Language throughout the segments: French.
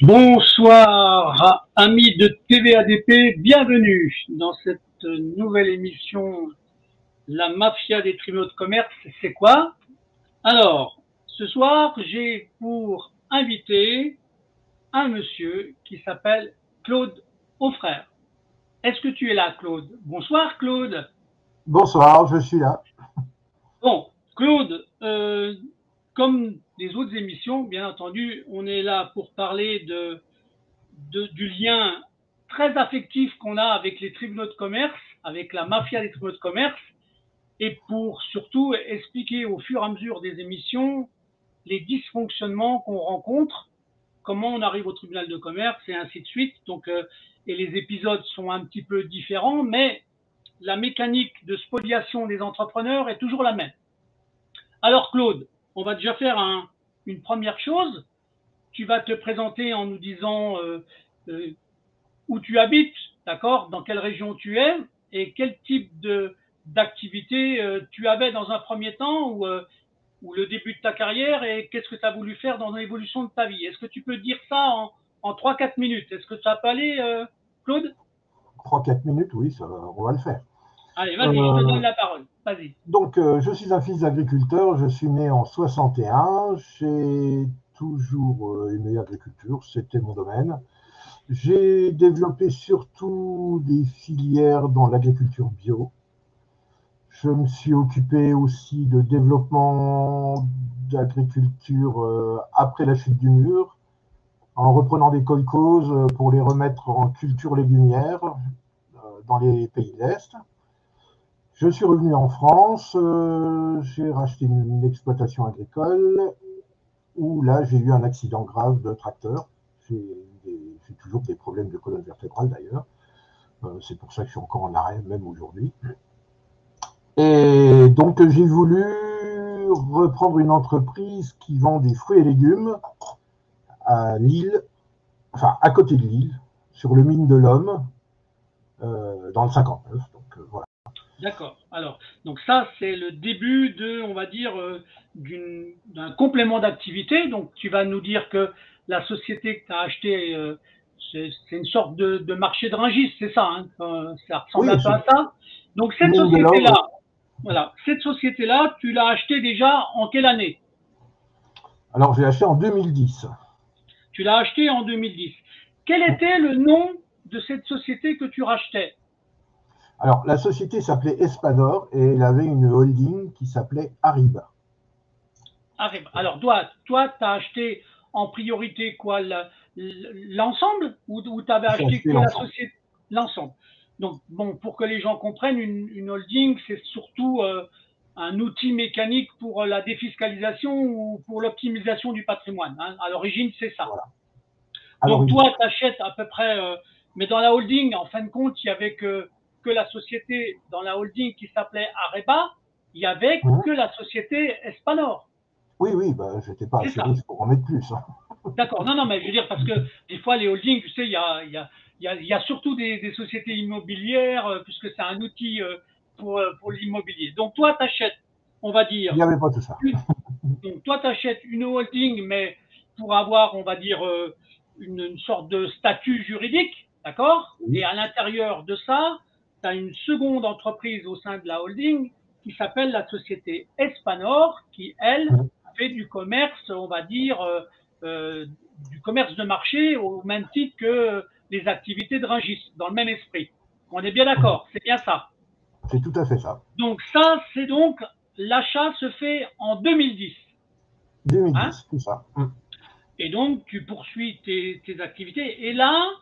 Bonsoir, amis de TVADP, bienvenue dans cette nouvelle émission La Mafia des tribunaux de commerce, c'est quoi? Alors, ce soir, j'ai pour invité un monsieur qui s'appelle Claude Auffrère. Est-ce que tu es là, Claude? Bonsoir, Claude. Bonsoir, je suis là. Bon, Claude, comme les autres émissions, bien entendu, on est là pour parler du lien très affectif qu'on a avec les tribunaux de commerce, avec la mafia des tribunaux de commerce, et pour surtout expliquer au fur et à mesure des émissions les dysfonctionnements qu'on rencontre, comment on arrive au tribunal de commerce et ainsi de suite. Donc, et les épisodes sont un petit peu différents, mais la mécanique de spoliation des entrepreneurs est toujours la même. Alors Claude, on va déjà faire une première chose. Tu vas te présenter en nous disant où tu habites, d'accord, dans quelle région tu es et quel type d'activité tu avais dans un premier temps ou le début de ta carrière et qu'est-ce que tu as voulu faire dans l'évolution de ta vie. Est-ce que tu peux dire ça en 3-4 minutes? Est-ce que ça peut aller, Claude? 3-4 minutes, oui, on va le faire. Allez, vas-y, je te donne la parole. Vas-y. Donc, je suis un fils d'agriculteur, je suis né en 61, j'ai toujours aimé l'agriculture, c'était mon domaine. J'ai développé surtout des filières dans l'agriculture bio. Je me suis occupé aussi de développement d'agriculture après la chute du mur, en reprenant des kolkhozes pour les remettre en culture légumière dans les pays de l'Est. Je suis revenu en France, j'ai racheté une exploitation agricole où là j'ai eu un accident grave de tracteur. J'ai toujours des problèmes de colonne vertébrale d'ailleurs. C'est pour ça que je suis encore en arrêt même aujourd'hui. Et donc j'ai voulu reprendre une entreprise qui vend des fruits et légumes à Lille, enfin à côté de Lille, sur le mine de l'Homme, dans le 59. Donc voilà. D'accord. Alors, donc ça, c'est le début de, on va dire, d'un complément d'activité. Donc, tu vas nous dire que la société que tu as achetée, c'est une sorte de marché de Rungis, c'est ça, hein, ça ressemble Oui, un peu à ça. Donc, cette mine de l'Homme. société-là, voilà, cette société-là, tu l'as achetée déjà en quelle année? Alors j'ai acheté en 2010. Tu l'as achetée en 2010. Quel était le nom de cette société que tu rachetais? Alors, la société s'appelait Espador et elle avait une holding qui s'appelait Ariba. Alors, toi, tu as acheté en priorité quoi, l'ensemble ou tu avais J'ai acheté acheté que la l'ensemble. société? L'ensemble. Donc, bon, pour que les gens comprennent, une holding, c'est surtout un outil mécanique pour la défiscalisation ou pour l'optimisation du patrimoine. Hein. À l'origine, c'est ça. Voilà. Donc, Alors, toi, tu achètes à peu près, mais dans la holding, en fin de compte, il n'y avait que la société dans la holding qui s'appelait Areba, il n'y avait que la société Espanor. oui, oui, bah, j'étais pas C'est assez ça. riche pour en mettre plus. Hein. D'accord. Non, non, mais je veux dire, parce que des fois, les holdings, tu sais, il y a surtout des sociétés immobilières, puisque c'est un outil pour l'immobilier. Donc, toi, tu achètes, on va Il n'y dire, avait pas tout ça. donc, toi, tu achètes une holding, mais pour avoir, on va dire, une sorte de statut juridique, d'accord? Oui. Et à l'intérieur de ça, tu as une seconde entreprise au sein de la holding qui s'appelle la société Espanor, qui, elle, fait du commerce, on va dire, euh, du commerce de marché au même titre que les activités de Rungis, dans le même esprit. On est bien d'accord, c'est bien ça. C'est tout à fait ça. Donc ça, c'est donc, l'achat se fait en 2010. Hein? 2010, tout ça. Et donc, tu poursuis tes activités. Et là,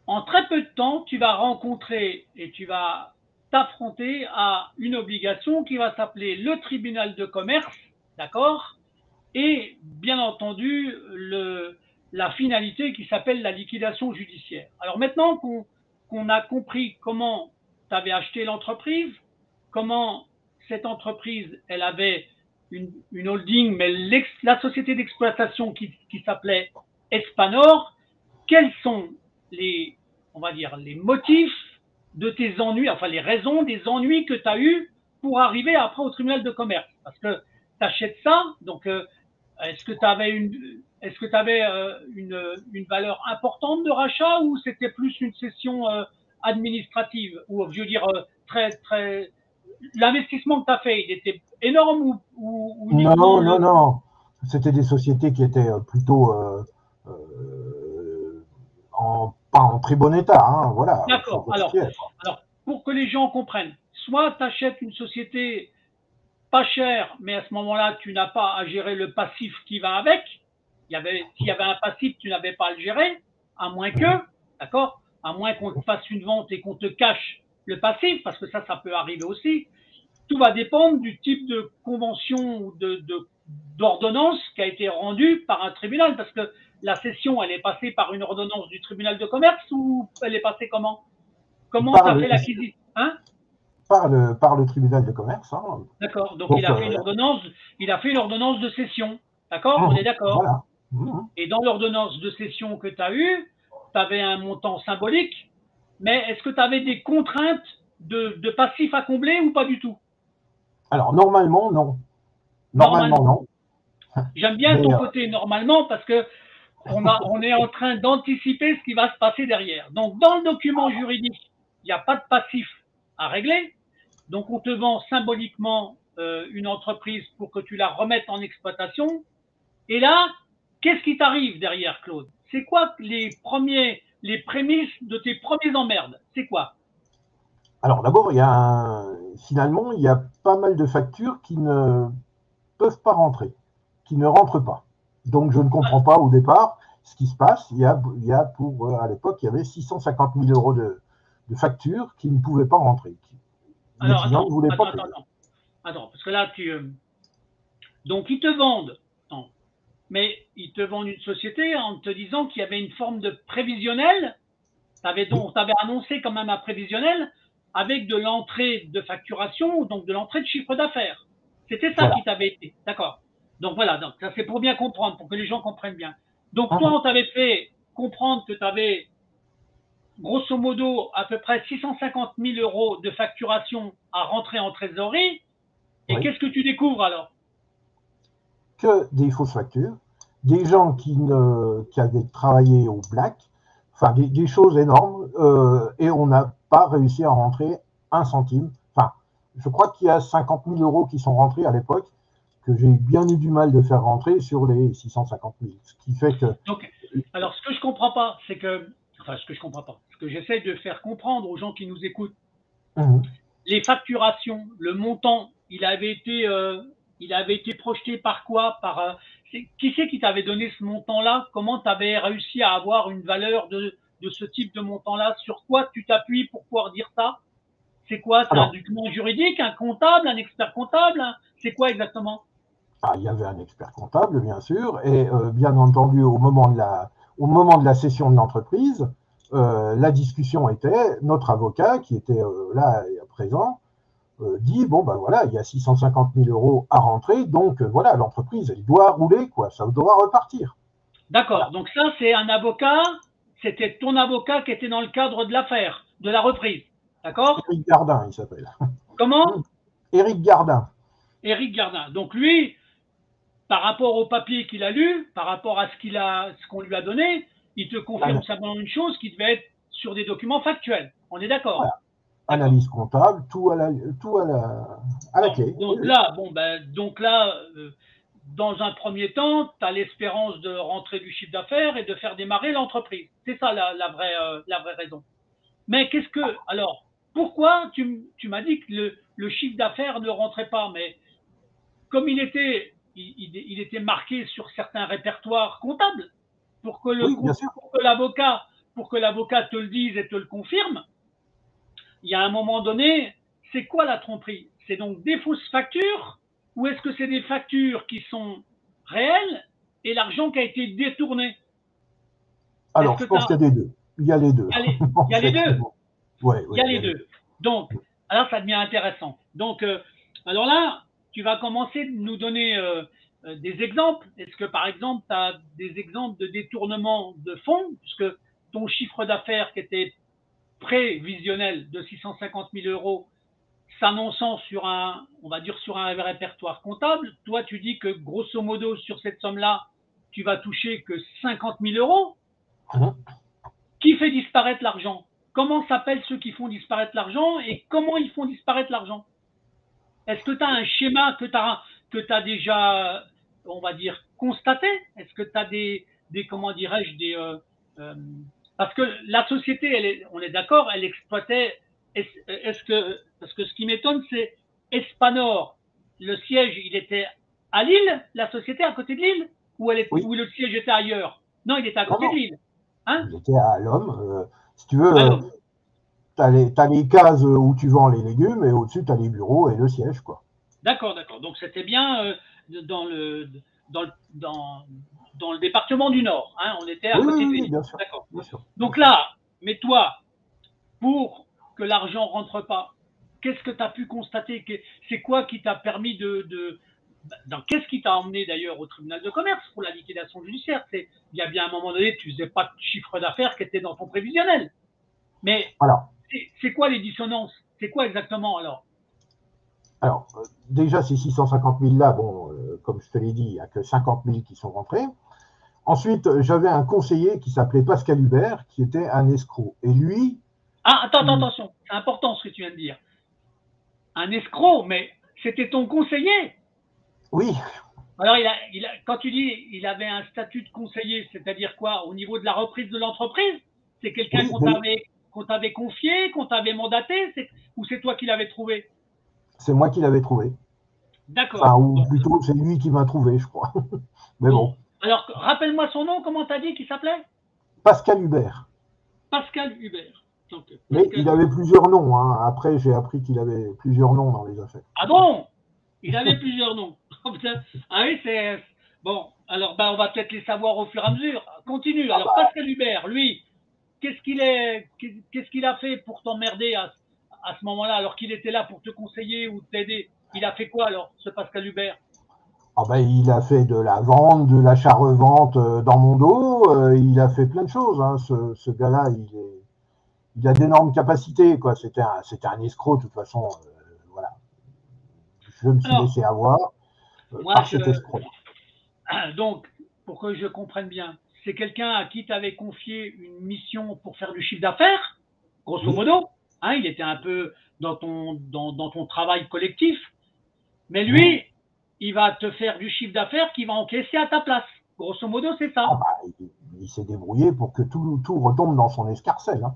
en très peu de temps, tu vas rencontrer et tu vas t'affronter à une obligation qui va s'appeler le tribunal de commerce, d'accord? Et bien entendu, la finalité qui s'appelle la liquidation judiciaire. Alors maintenant qu'on a compris comment tu avais acheté l'entreprise, comment cette entreprise, elle avait une holding, mais la société d'exploitation qui s'appelait Espanor, quels sont les, on va dire, les motifs de tes ennuis, enfin les raisons des ennuis que tu as eus pour arriver après au tribunal de commerce? Parce que tu achètes ça, donc est-ce que tu avais est-ce que tu avais une valeur importante de rachat ou c'était plus une cession administrative? Ou je veux dire, l'investissement que tu as fait, il était énorme ou uniquement Non, non, non. C'était des sociétés qui étaient plutôt pas en très bon état. Hein, voilà, il faut D'accord. dire ce qu'il y a, quoi. Alors, pour que les gens comprennent, soit tu achètes une société pas chère, mais à ce moment-là, tu n'as pas à gérer le passif qui va avec. S'il y avait un passif, tu n'avais pas à le gérer, à moins que, d'accord, à moins qu'on te fasse une vente et qu'on te cache le passif, parce que ça peut arriver aussi. Tout va dépendre du type de convention ou d'ordonnance qui a été rendue par un tribunal, parce que la cession, elle est passée par une ordonnance du tribunal de commerce ou elle est passée comment? Comment tu as fait l'acquisition, hein? Par le tribunal de commerce. Hein. D'accord. Donc, Donc, il a fait une ordonnance de cession. D'accord? On est d'accord. voilà. Et dans l'ordonnance de cession que tu as eue, tu avais un montant symbolique, mais est-ce que tu avais des contraintes de passif à combler ou pas du tout? Alors, normalement, non. Normalement, non. J'aime bien ton côté normalement parce que on est en train d'anticiper ce qui va se passer derrière. Donc, dans le document juridique, il n'y a pas de passif à régler. Donc, on te vend symboliquement une entreprise pour que tu la remettes en exploitation. Et là, qu'est-ce qui t'arrive derrière, Claude? C'est quoi les prémices de tes premiers emmerdes? C'est quoi? Alors, d'abord, finalement, il y a pas mal de factures qui ne peuvent pas rentrer, qui ne rentrent pas. Donc, je ne comprends pas au départ ce qui se passe. À l'époque, il y avait 650 000 euros de factures qui ne pouvaient pas rentrer. Les clients ne voulaient pas payer. Attends, parce que là, donc, ils te vendent. Non, mais ils te vendent une société en te disant qu'il y avait une forme de prévisionnel. T'avais annoncé quand même un prévisionnel avec de l'entrée de facturation, donc de l'entrée de chiffre d'affaires. C'était ça qui t'avait été. D'accord. Donc voilà, donc ça c'est pour bien comprendre, pour que les gens comprennent bien. Donc toi, on t'avait fait comprendre que tu avais grosso modo à peu près 650 000 euros de facturation à rentrer en trésorerie. Et qu'est-ce que tu découvres alors? Que des fausses factures, des gens qui avaient travaillé au black, enfin des choses énormes, et on n'a pas réussi à rentrer un centime. Enfin, je crois qu'il y a 50 000 euros qui sont rentrés à l'époque, que j'ai bien eu du mal de faire rentrer sur les 650 000. Ce qui fait que. Donc, alors, ce que je comprends pas, c'est que. Enfin, ce que je comprends pas. Ce que j'essaie de faire comprendre aux gens qui nous écoutent, les facturations, le montant, il avait été projeté par quoi? Qui c'est qui t'avait donné ce montant-là? Comment tu avais réussi à avoir une valeur de ce type de montant-là? Sur quoi tu t'appuies pour pouvoir dire ça? C'est quoi? C'est un document juridique, un comptable, un expert comptable? C'est quoi exactement? Il y avait un expert comptable, bien sûr, et bien entendu, au moment de la cession de l'entreprise, la discussion était, notre avocat, qui était là présent, dit, bon, ben voilà, il y a 650 000 euros à rentrer, donc voilà, l'entreprise, elle doit rouler, quoi, ça doit repartir. D'accord, voilà. Donc ça, c'est un avocat, c'était ton avocat qui était dans le cadre de l'affaire, de la reprise, d'accord? Éric Gardin, il s'appelle. Comment? Éric Gardin. Éric Gardin. Donc lui, par rapport au papier qu'il a lu, par rapport à ce qu'on lui a donné, il te confirme simplement une chose qui devait être sur des documents factuels. On est d'accord? Voilà. Analyse comptable, tout à la clé. Donc là, dans un premier temps, tu as l'espérance de rentrer du chiffre d'affaires et de faire démarrer l'entreprise. C'est ça la vraie raison. Mais alors, pourquoi tu m'as dit que le chiffre d'affaires ne rentrait pas, mais comme il était marqué sur certains répertoires comptables, pour que l'avocat te le dise et te le confirme, il y a un moment donné, c'est quoi la tromperie? C'est donc des fausses factures ou est-ce que c'est des factures qui sont réelles et l'argent qui a été détourné? Alors, je pense qu'il y a des deux. Il y a les deux. Il y a les deux. Ouais, il y a les deux. Donc, alors ça devient intéressant. Donc, alors là, tu vas commencer à nous donner des exemples. Est-ce que, par exemple, tu as des exemples de détournement de fonds, puisque ton chiffre d'affaires qui était prévisionnel de 650 000 euros s'annonçant on va dire sur un répertoire comptable, toi, tu dis que grosso modo, sur cette somme-là, tu vas toucher que 50 000 euros. Hein. Qui fait disparaître l'argent? Comment s'appellent ceux qui font disparaître l'argent et comment ils font disparaître l'argent? Est-ce que tu as un schéma que tu as déjà, on va dire, constaté? Est-ce que tu as comment dirais-je, euh, parce que la société, on est d'accord, elle exploitait, parce que ce qui m'étonne, c'est Espanor, le siège, il était à Lille, la société à côté de Lille, Oui. ou le siège était ailleurs? Non, il était à Non, côté de non. Lille. Hein? Il était à l'homme. Si tu veux, Alors, t'as les cases où tu vends les légumes et au-dessus, tu as les bureaux et le siège, quoi. d'accord, d'accord. Donc c'était bien dans le dans le dans, dans le département du Nord. Hein, on était à Oui, oui, côté de oui, Lille. bien sûr. D'accord. Bien sûr. Bien Donc sûr. là, mais toi, pour que l'argent rentre pas, qu'est-ce que tu as pu constater? C'est quoi qui t'a permis qu'est-ce qui t'a emmené d'ailleurs au tribunal de commerce pour la liquidation judiciaire? Il y a bien un moment donné, tu faisais pas de chiffre d'affaires qui était dans ton prévisionnel. Mais Alors, c'est quoi les dissonances? C'est quoi exactement alors? déjà, ces 650 000 là, bon, comme je te l'ai dit, il n'y a que 50 000 qui sont rentrés. Ensuite, j'avais un conseiller qui s'appelait Pascal Hubert, qui était un escroc. Et lui, Ah, attention, c'est important ce que tu viens de dire. Un escroc, mais c'était ton conseiller. oui, Alors, quand tu dis il avait un statut de conseiller, c'est-à-dire quoi? Au niveau de la reprise de l'entreprise? C'est quelqu'un oui, qu'on t'avait confié, qu'on t'avait mandaté, ou c'est toi qui l'avais trouvé? c'est moi qui l'avais trouvé. Enfin, D'accord. ou plutôt, c'est lui qui m'a trouvé, je crois. Mais Bon. bon, Alors, rappelle-moi son nom, comment t'as dit qu'il s'appelait? Pascal Hubert. Pascal Hubert. Donc, Mais Pascal il avait Hubert. plusieurs noms, hein. Après, j'ai appris qu'il avait plusieurs noms dans les affaires. Ah bon? Il avait plusieurs noms. Ah oui, c'est. Bon, alors on va peut-être les savoir au fur et à mesure. Continue. Ah Alors, bah, Pascal Hubert, lui, qu'est-ce qu'il a fait pour t'emmerder à ce moment-là, alors qu'il était là pour te conseiller ou t'aider? Il a fait quoi alors, ce Pascal Hubert? ah bah, il a fait de la vente, de l'achat-revente dans mon dos. Il a fait plein de choses, hein. Ce gars-là, il a d'énormes capacités, quoi. C'était un escroc, de toute façon. Voilà. Je me suis Alors, laissé avoir moi, par cet escroc. donc, pour que je comprenne bien, c'est quelqu'un à qui tu avais confié une mission pour faire du chiffre d'affaires, grosso Oui, modo. Hein, il était un peu dans ton travail collectif. Mais mmh. lui, il va te faire du chiffre d'affaires qui va encaisser à ta place. Grosso modo, c'est Ah ça. bah, il s'est débrouillé pour que tout retombe dans son escarcelle, hein.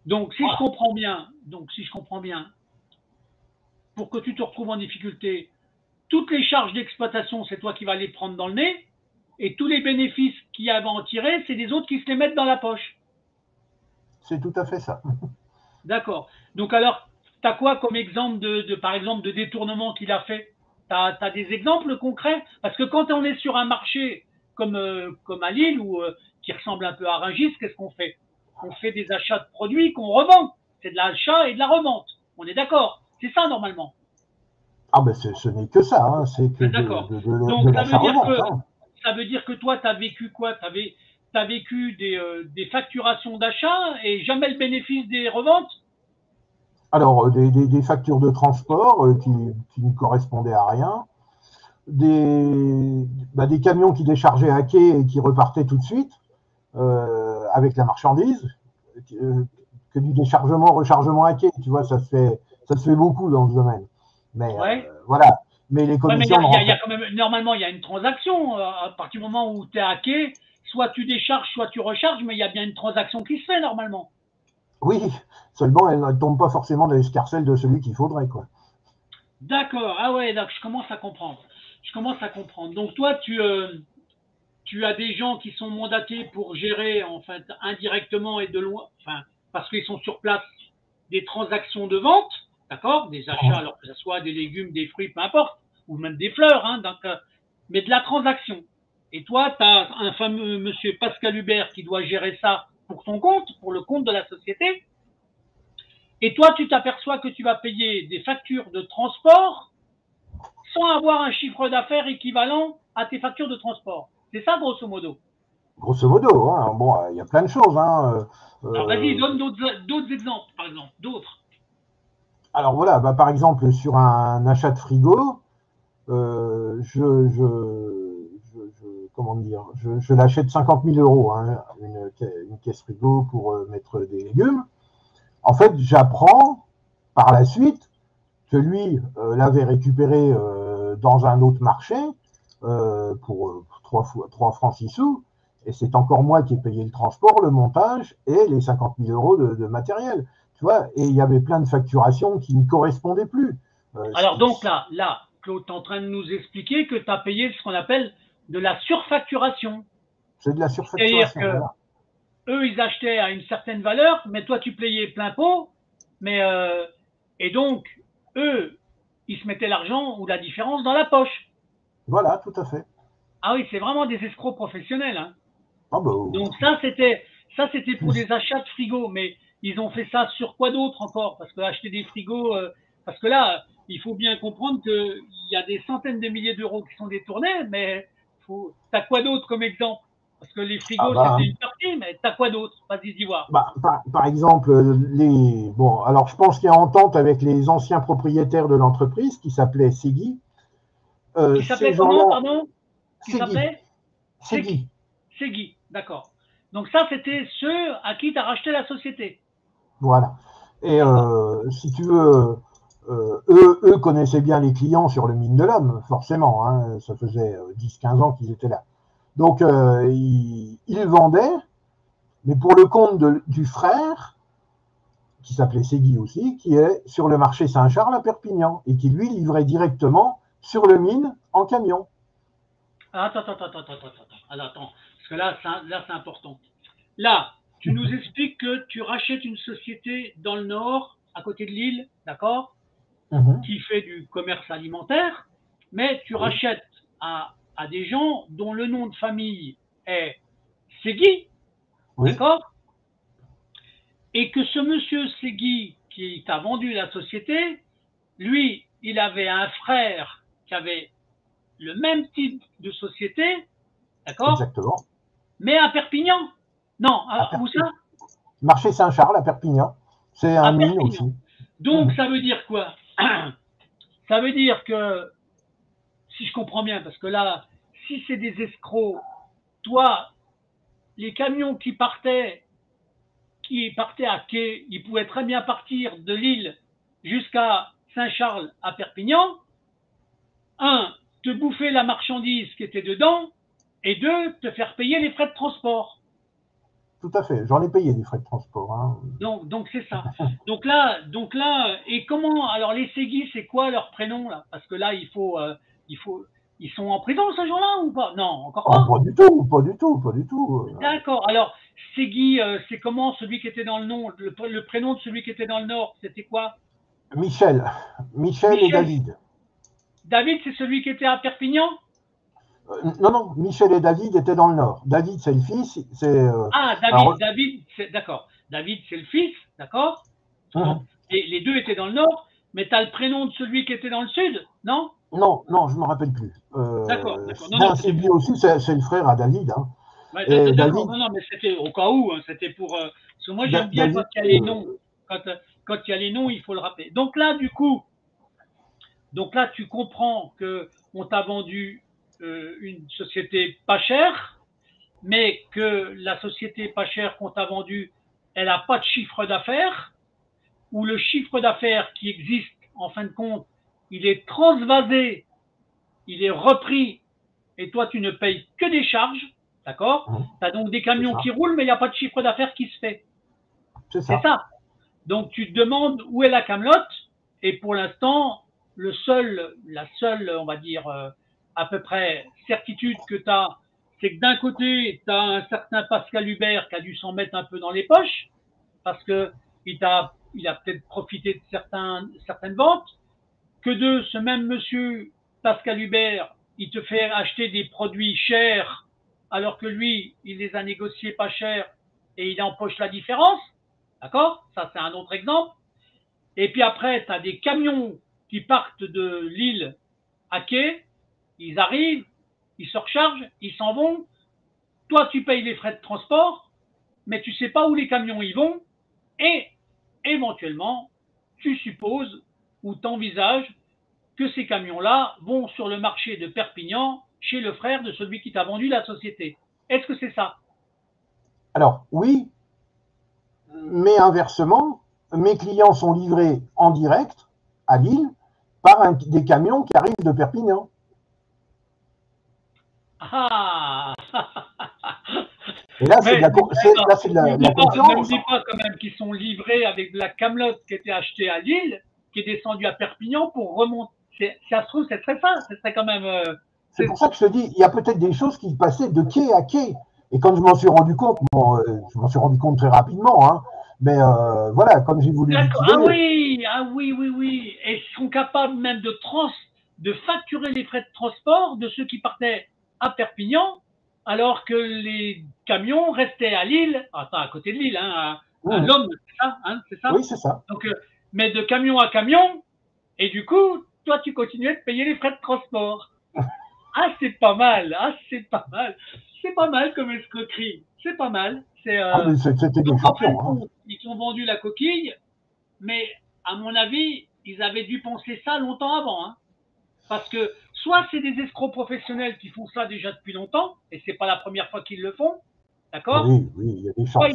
Donc si je comprends bien, pour que tu te retrouves en difficulté, toutes les charges d'exploitation, c'est toi qui vas les prendre dans le nez, et tous les bénéfices qu'il y a à en tirer, c'est des autres qui se les mettent dans la poche. C'est tout à fait ça. D'accord. Donc alors, tu as quoi comme exemple par exemple, de détournement qu'il a fait? Tu as des exemples concrets? Parce que quand on est sur un marché comme à Lille, qui ressemble un peu à Rungis, qu'est-ce qu'on fait? On fait des achats de produits qu'on revend. C'est de l'achat et de la revente. On est d'accord. C'est ça normalement. Ah ben ce n'est que ça, hein. C'est que D'accord. de Donc l'achat-revente, hein. ça veut dire que toi, tu as vécu quoi? T'as vécu des facturations d'achat et jamais le bénéfice des reventes? Alors, des factures de transport qui ne correspondaient à rien, des, des camions qui déchargeaient à quai et qui repartaient tout de suite avec la marchandise, que du déchargement, rechargement à quai, tu vois, ça se fait beaucoup dans ce domaine. Mais Ouais. voilà. Mais les Ouais, mais commissions ne y a rentraient. quand même, normalement, il y a une transaction. À partir du moment où tu es hacké, soit tu décharges, soit tu recharges, mais il y a bien une transaction qui se fait normalement. Oui, seulement elle ne tombe pas forcément dans l'escarcelle de celui qu'il faudrait, quoi. D'accord. Ah ouais, donc je commence à comprendre. Je commence à comprendre. Donc toi, tu as des gens qui sont mandatés pour gérer, enfin, indirectement et de loin, enfin, parce qu'ils sont sur place, des transactions de vente, d'accord, des achats, alors que ce soit des légumes, des fruits, peu importe, ou même des fleurs, hein, donc, mais de la transaction. Et toi, tu as un fameux monsieur Pascal Hubert qui doit gérer ça pour ton compte, pour le compte de la société. Et toi, tu t'aperçois que tu vas payer des factures de transport sans avoir un chiffre d'affaires équivalent à tes factures de transport. C'est ça, grosso modo. Grosso modo, hein. Bon, il y a plein de choses, hein. Alors vas-y, Euh, donne d'autres exemples, par exemple, d'autres. alors voilà, par exemple, sur un achat de frigo, euh, je, je, comment dire, je l'achète 50 000 euros, hein, une caisse frigo pour mettre des légumes. En fait, j'apprends par la suite que lui l'avait récupéré dans un autre marché pour 3 francs 6 sous. Et c'est encore moi qui ai payé le transport, le montage et les 50 000 euros de matériel. Tu vois, et il y avait plein de facturations qui ne correspondaient plus. Alors donc là, Claude, tu es en train de nous expliquer que tu as payé ce qu'on appelle de la surfacturation. C'est de la C'est-à-dire surfacturation. que Voilà. eux, ils achetaient à une certaine valeur, mais toi, tu payais plein pot. Mais, et donc, eux, ils se mettaient l'argent ou la différence dans la poche. Voilà, tout à fait. Ah oui, c'est vraiment des escrocs professionnels. Hein. Ah bah, Donc ça c'était pour plus. des achats de frigo. Mais ils ont fait ça sur quoi d'autre encore? Parce que acheter des frigos, parce que là, il faut bien comprendre qu'il y a des centaines de milliers d'euros qui sont détournés, mais t'as quoi d'autre comme exemple? Parce que les Ah frigos, bah, c'était une partie, mais t'as quoi d'autre? Vas-y, dis voir. par exemple, bon, alors je pense qu'il y a entente avec les anciens propriétaires de l'entreprise qui s'appelait Segui. Qui Ces s'appelait comment, gens-là, pardon? Qui Segui, s'appelait Segui, Segui, d'accord. Donc ça, c'était ceux à qui tu as racheté la société. voilà. Et D'accord. si tu veux, eux connaissaient bien les clients sur le mine de l'homme, forcément, hein, ça faisait 10-15 ans qu'ils étaient là. Donc, ils vendaient, mais pour le compte du frère, qui s'appelait Segui aussi, qui est sur le marché Saint-Charles à Perpignan, et qui lui livrait directement sur le mine en camion. Attends. Alors, attends. Parce que là, c'est important. Là, tu nous expliques que tu rachètes une société dans le nord, à côté de Lille, d'accord, Mhm. qui fait du commerce alimentaire, mais tu Oui, rachètes à des gens dont le nom de famille est Segui, oui, d'accord, et que ce monsieur Segui qui t'a vendu la société, lui, il avait un frère qui avait le même type de société, d'accord, exactement. mais à Perpignan. Non, À où ça? Perpignan. Marché Saint-Charles à Perpignan. C'est un À mine Perpignan. aussi. Donc, Mhm. ça veut dire quoi? Ça veut dire que, si je comprends bien, parce que là, si c'est des escrocs, toi, les camions qui partaient à quai, ils pouvaient très bien partir de Lille jusqu'à Saint-Charles à Perpignan. Un, te bouffer la marchandise qui était dedans, et deux, te faire payer les frais de transport. Tout à fait. J'en ai payé des frais de transport, hein. Donc c'est ça. Donc là, et comment, alors les Segui, c'est quoi leur prénom là? Parce que là, il faut, ils sont en prison ces gens-là ou pas? Non, encore Oh, pas. pas du tout, pas du tout, pas du tout. D'accord. Alors Segui, c'est comment celui qui était dans le nom, le prénom de celui qui était dans le Nord, c'était quoi? Michel, Michel et Michel. David. David, c'est celui qui était à Perpignan? Non, non, Michel et David étaient dans le Nord. David, c'est le fils. Ah, Alors, David, c'est d'accord. David, c'est le fils, d'accord? Donc, mhm. les deux étaient dans le nord, mais tu as le prénom de celui qui était dans le sud, non? Non, non, je ne me rappelle plus. D'accord. Non, Sylvain non, c'était Segui pour. aussi, c'est le frère à David, hein. Ouais, Et d'accord, David, non, mais c'était au cas où, hein, c'était pour. Parce que moi, j'aime bien quand David, il y a les noms. Quand il y a les noms, il faut le rappeler. Donc là, tu comprends que on t'a vendu une société pas chère, mais que la société pas chère qu'on t'a vendue, elle n'a pas de chiffre d'affaires, ou le chiffre d'affaires qui existe, en fin de compte, il est transvasé, il est repris, et toi, tu ne payes que des charges, d'accord? Tu as donc des c'est camions ça, qui roulent, mais il n'y a pas de chiffre d'affaires qui se fait. c'est C'est ça. ça. Donc, tu te demandes où est la camelote, et pour l'instant, la seule, on va dire, à peu près certitude que tu as, c'est que d'un côté, tu as un certain Pascal Hubert qui a dû s'en mettre un peu dans les poches, parce que il a peut-être profité de certaines ventes, que de ce même monsieur Pascal Hubert, il te fait acheter des produits chers, alors que lui, il les a négociés pas chers et il empoche la différence. D'accord? Ça, c'est un autre exemple. Et puis après, tu as des camions qui partent de Lille à quai, ils arrivent, ils se rechargent, ils s'en vont. Toi, tu payes les frais de transport, mais tu sais pas où les camions y vont, et éventuellement, tu supposes ou t'envisages que ces camions-là vont sur le marché de Perpignan chez le frère de celui qui t'a vendu la société. Est-ce que c'est ça? Alors, oui, mais inversement, mes clients sont livrés en direct à Lille par des camions qui arrivent de Perpignan. Ah. Et là, c'est Mais de la, ne me concurrence. dis pas quand même qu'ils sont livrés avec de la camelote qui était achetée à Lille, qui est descendue à Perpignan pour remonter. Si ça se trouve, c'est très ça. Ce serait quand même. C'est pour ça que je te dis, il y a peut-être des choses qui passaient de quai à quai. Et quand je m'en suis rendu compte, bon, je m'en suis rendu compte très rapidement, hein, mais voilà, comme j'ai voulu liquider. Ah oui, oui, oui. Et ils sont capables même de facturer les frais de transport de ceux qui partaient à Perpignan, alors que les camions restaient à Lille, enfin à côté de Lille, hein, à Lomme, c'est ça, hein, c'est ça. Oui, c'est ça. Donc, mais de camion à camion, et du coup, toi, tu continuais de payer les frais de transport. Ah, c'est pas mal. Ah, c'est pas mal. C'est pas mal comme escroquerie. C'est pas mal. C'était des Donc, en fin de champions. Hein. compte, ils ont vendu la coquille, mais à mon avis, ils avaient dû penser ça longtemps avant. Hein. Parce que soit c'est des escrocs professionnels qui font ça déjà depuis longtemps, et c'est pas la première fois qu'ils le font, d'accord? Oui, oui, il y a des chances.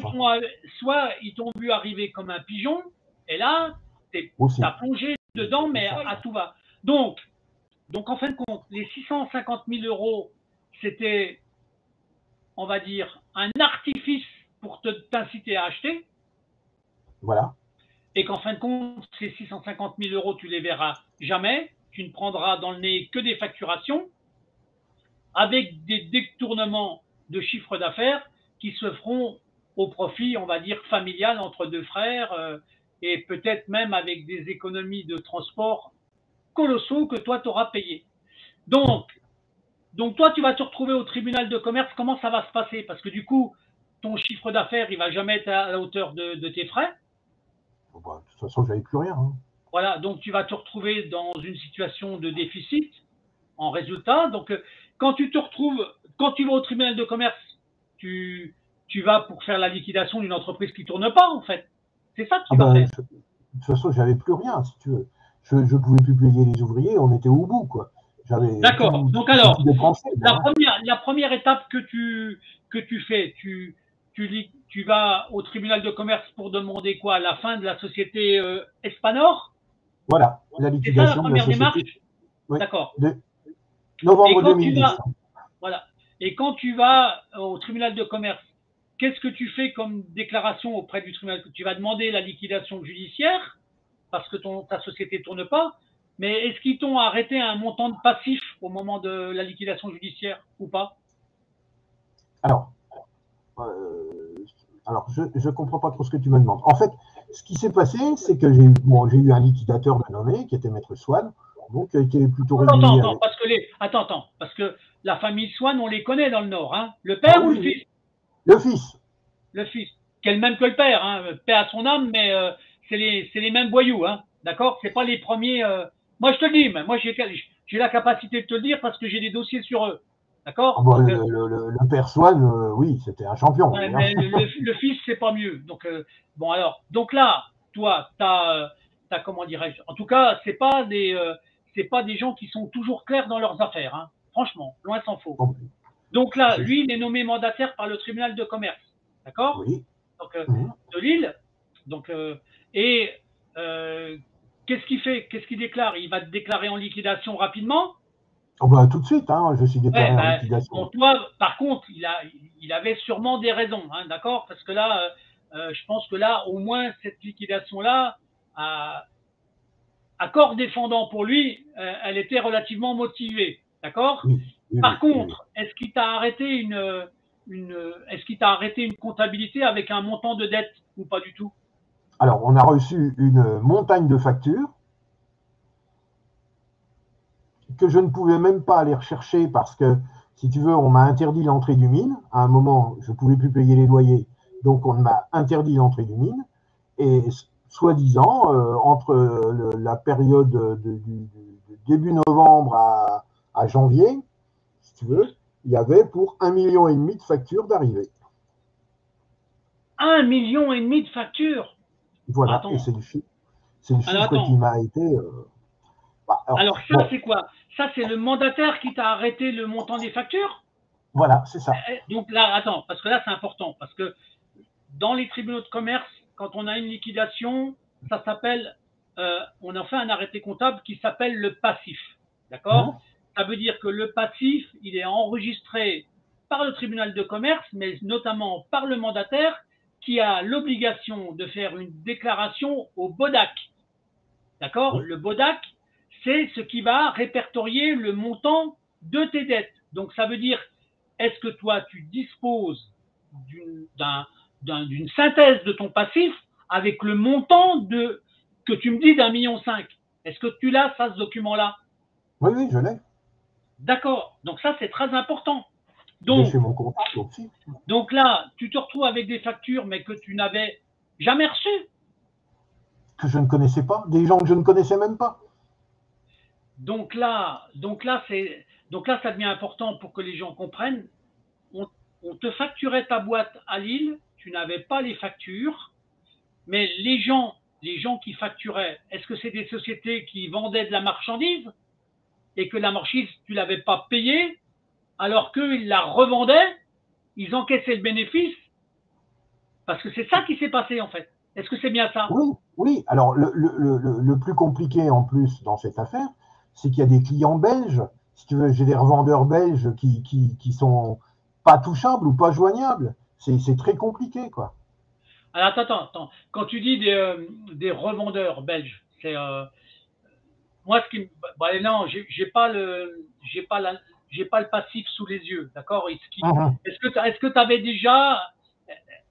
Soit ils t'ont vu arriver comme un pigeon, et là, t'as plongé dedans, mais à tout va. Donc, en fin de compte, les 650 000 euros, c'était, on va dire, un artifice pour t'inciter à acheter. Voilà. Et qu'en fin de compte, ces 650 000 euros, tu les verras jamais. Tu ne prendras dans le nez que des facturations avec des détournements de chiffre d'affaires qui se feront au profit, on va dire, familial entre deux frères et peut-être même avec des économies de transport colossaux que toi, tu auras payés. Donc, toi, tu vas te retrouver au tribunal de commerce. Comment ça va se passer? Parce que du coup, ton chiffre d'affaires, il va jamais être à la hauteur de tes frais. Bon, bah, de toute façon, j'avais plus rien. Hein. Voilà, donc tu vas te retrouver dans une situation de déficit en résultat. Donc, quand tu vas au tribunal de commerce, tu vas pour faire la liquidation d'une entreprise qui ne tourne pas, en fait. C'est ça que tu vas faire. De toute façon, j'avais plus rien, si tu veux. Je pouvais plus payer les ouvriers, on était au bout, quoi. D'accord. Donc alors, dépensé, la première étape que tu fais, tu vas au tribunal de commerce pour demander quoi? La fin de la société Espanor? Voilà, la liquidation. C'est ça la première démarche? Oui. D'accord. Novembre 2010. Voilà. Et quand tu vas au tribunal de commerce, qu'est-ce que tu fais comme déclaration auprès du tribunal? Tu vas demander la liquidation judiciaire parce que ta société ne tourne pas. Mais est-ce qu'ils t'ont arrêté un montant de passif au moment de la liquidation judiciaire ou pas? Alors, je ne comprends pas trop ce que tu me demandes. En fait, ce qui s'est passé, c'est que j'ai eu un liquidateur de nommé qui était Maître Swann, donc qui a été plutôt régulier. Attends, parce que la famille Swann, on les connaît dans le Nord. Hein. Le père ou le fils? Le fils. Le fils. Qui est le même que le père. Hein. Paix à son âme, mais c'est les mêmes voyous. Hein. D'accord? C'est pas les premiers. Moi, je te le dis, moi, j'ai la capacité de te le dire parce que j'ai des dossiers sur eux. D'accord? Le père Swann, oui, c'était un champion. Ouais, mais le fils, c'est pas mieux. Donc, bon, alors, là, toi, t'as comment dirais-je? En tout cas, c'est pas des gens qui sont toujours clairs dans leurs affaires. Hein. Franchement, loin s'en faut. Donc là, lui, il est nommé mandataire par le tribunal de commerce. D'accord? Oui. Donc, de Lille. Donc, qu'est-ce qu'il fait? Qu'est-ce qu'il déclare? Il va te déclarer en liquidation rapidement? Oh bah, tout de suite, hein, je suis déclaré en liquidation. Bon, toi, par contre, il avait sûrement des raisons, hein, d'accord? Parce que là, je pense que là, au moins, cette liquidation-là, à corps défendant pour lui, elle était relativement motivée, d'accord? Par contre, est-ce qu'il t'a arrêté est-ce qu'il t'a arrêté une comptabilité avec un montant de dette ou pas du tout? Alors, on a reçu une montagne de factures que je ne pouvais même pas aller rechercher parce que, si tu veux, on m'a interdit l'entrée du mine. À un moment, je ne pouvais plus payer les loyers, donc on m'a interdit l'entrée du mine. Et soi-disant, entre la période du début novembre à janvier, si tu veux, il y avait pour 1,5 million de factures d'arrivée. 1,5 million de factures? Voilà, et c'est le chiffre qui m'a été... alors ça, c'est quoi? Ça, c'est le mandataire qui t'a arrêté le montant des factures? Voilà, c'est ça. Donc là, attends, parce que là, c'est important. Parce que dans les tribunaux de commerce, quand on a une liquidation, ça s'appelle, on en fait un arrêté comptable qui s'appelle le passif. D'accord? Ça veut dire que le passif, il est enregistré par le tribunal de commerce, mais notamment par le mandataire qui a l'obligation de faire une déclaration au BODAC. D'accord? Oui. Le BODAC, c'est ce qui va répertorier le montant de tes dettes. Donc ça veut dire, est-ce que toi, tu disposes d'une synthèse de ton passif avec le montant que tu me dis d'1,5 million? Est-ce que tu l'as, ça, ce document-là? Oui, oui, je l'ai. D'accord. Donc ça, c'est très important. Il est Donc, chez mon comptable aussi. donc là, tu te retrouves avec des factures, mais que tu n'avais jamais reçues. Que je ne connaissais pas, des gens que je ne connaissais même pas. Donc là, ça devient important pour que les gens comprennent. On, on te facturait ta boîte à Lille, tu n'avais pas les factures, mais les gens qui facturaient, est-ce que c'est des sociétés qui vendaient de la marchandise et que la marchandise, tu l'avais pas payée, alors qu'ils la revendaient, ils encaissaient le bénéfice? Parce que c'est ça qui s'est passé en fait. Est-ce que c'est bien ça? Oui, oui. Alors, le plus compliqué en plus dans cette affaire, c'est qu'il y a des clients belges. Si tu veux, j'ai des revendeurs belges qui sont pas touchables ou pas joignables. C'est très compliqué, quoi. Alors attends. Quand tu dis des revendeurs belges, c'est moi ce qui bah, non, j'ai pas le passif sous les yeux, d'accord? Est-ce que tu avais déjà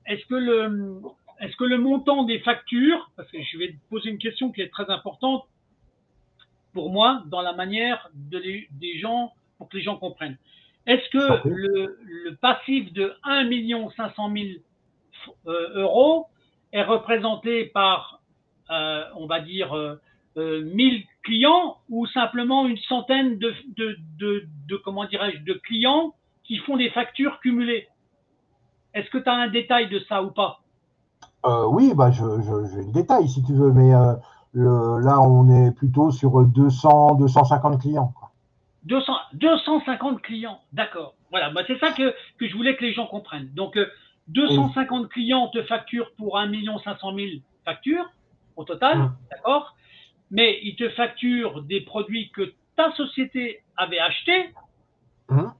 est-ce que le est-ce que le montant des factures, parce que je vais te poser une question qui est très importante pour moi dans la manière des gens, pour que les gens comprennent. Est-ce Je t'en que prie. le passif de 1 500 000 euros est représenté par, on va dire, 1000 clients ou simplement une centaine comment dirais-je, de clients qui font des factures cumulées? Est-ce que tu as un détail de ça ou pas? Oui, bah, j'ai le détail si tu veux, mais là, on est plutôt sur 200, 250 clients, quoi. 250 clients, d'accord. Voilà, bah c'est ça que je voulais que les gens comprennent. Donc, Et, 250 clients te facturent pour 1 500 000 factures au total, d'accord? Mais ils te facturent des produits que ta société avait achetés,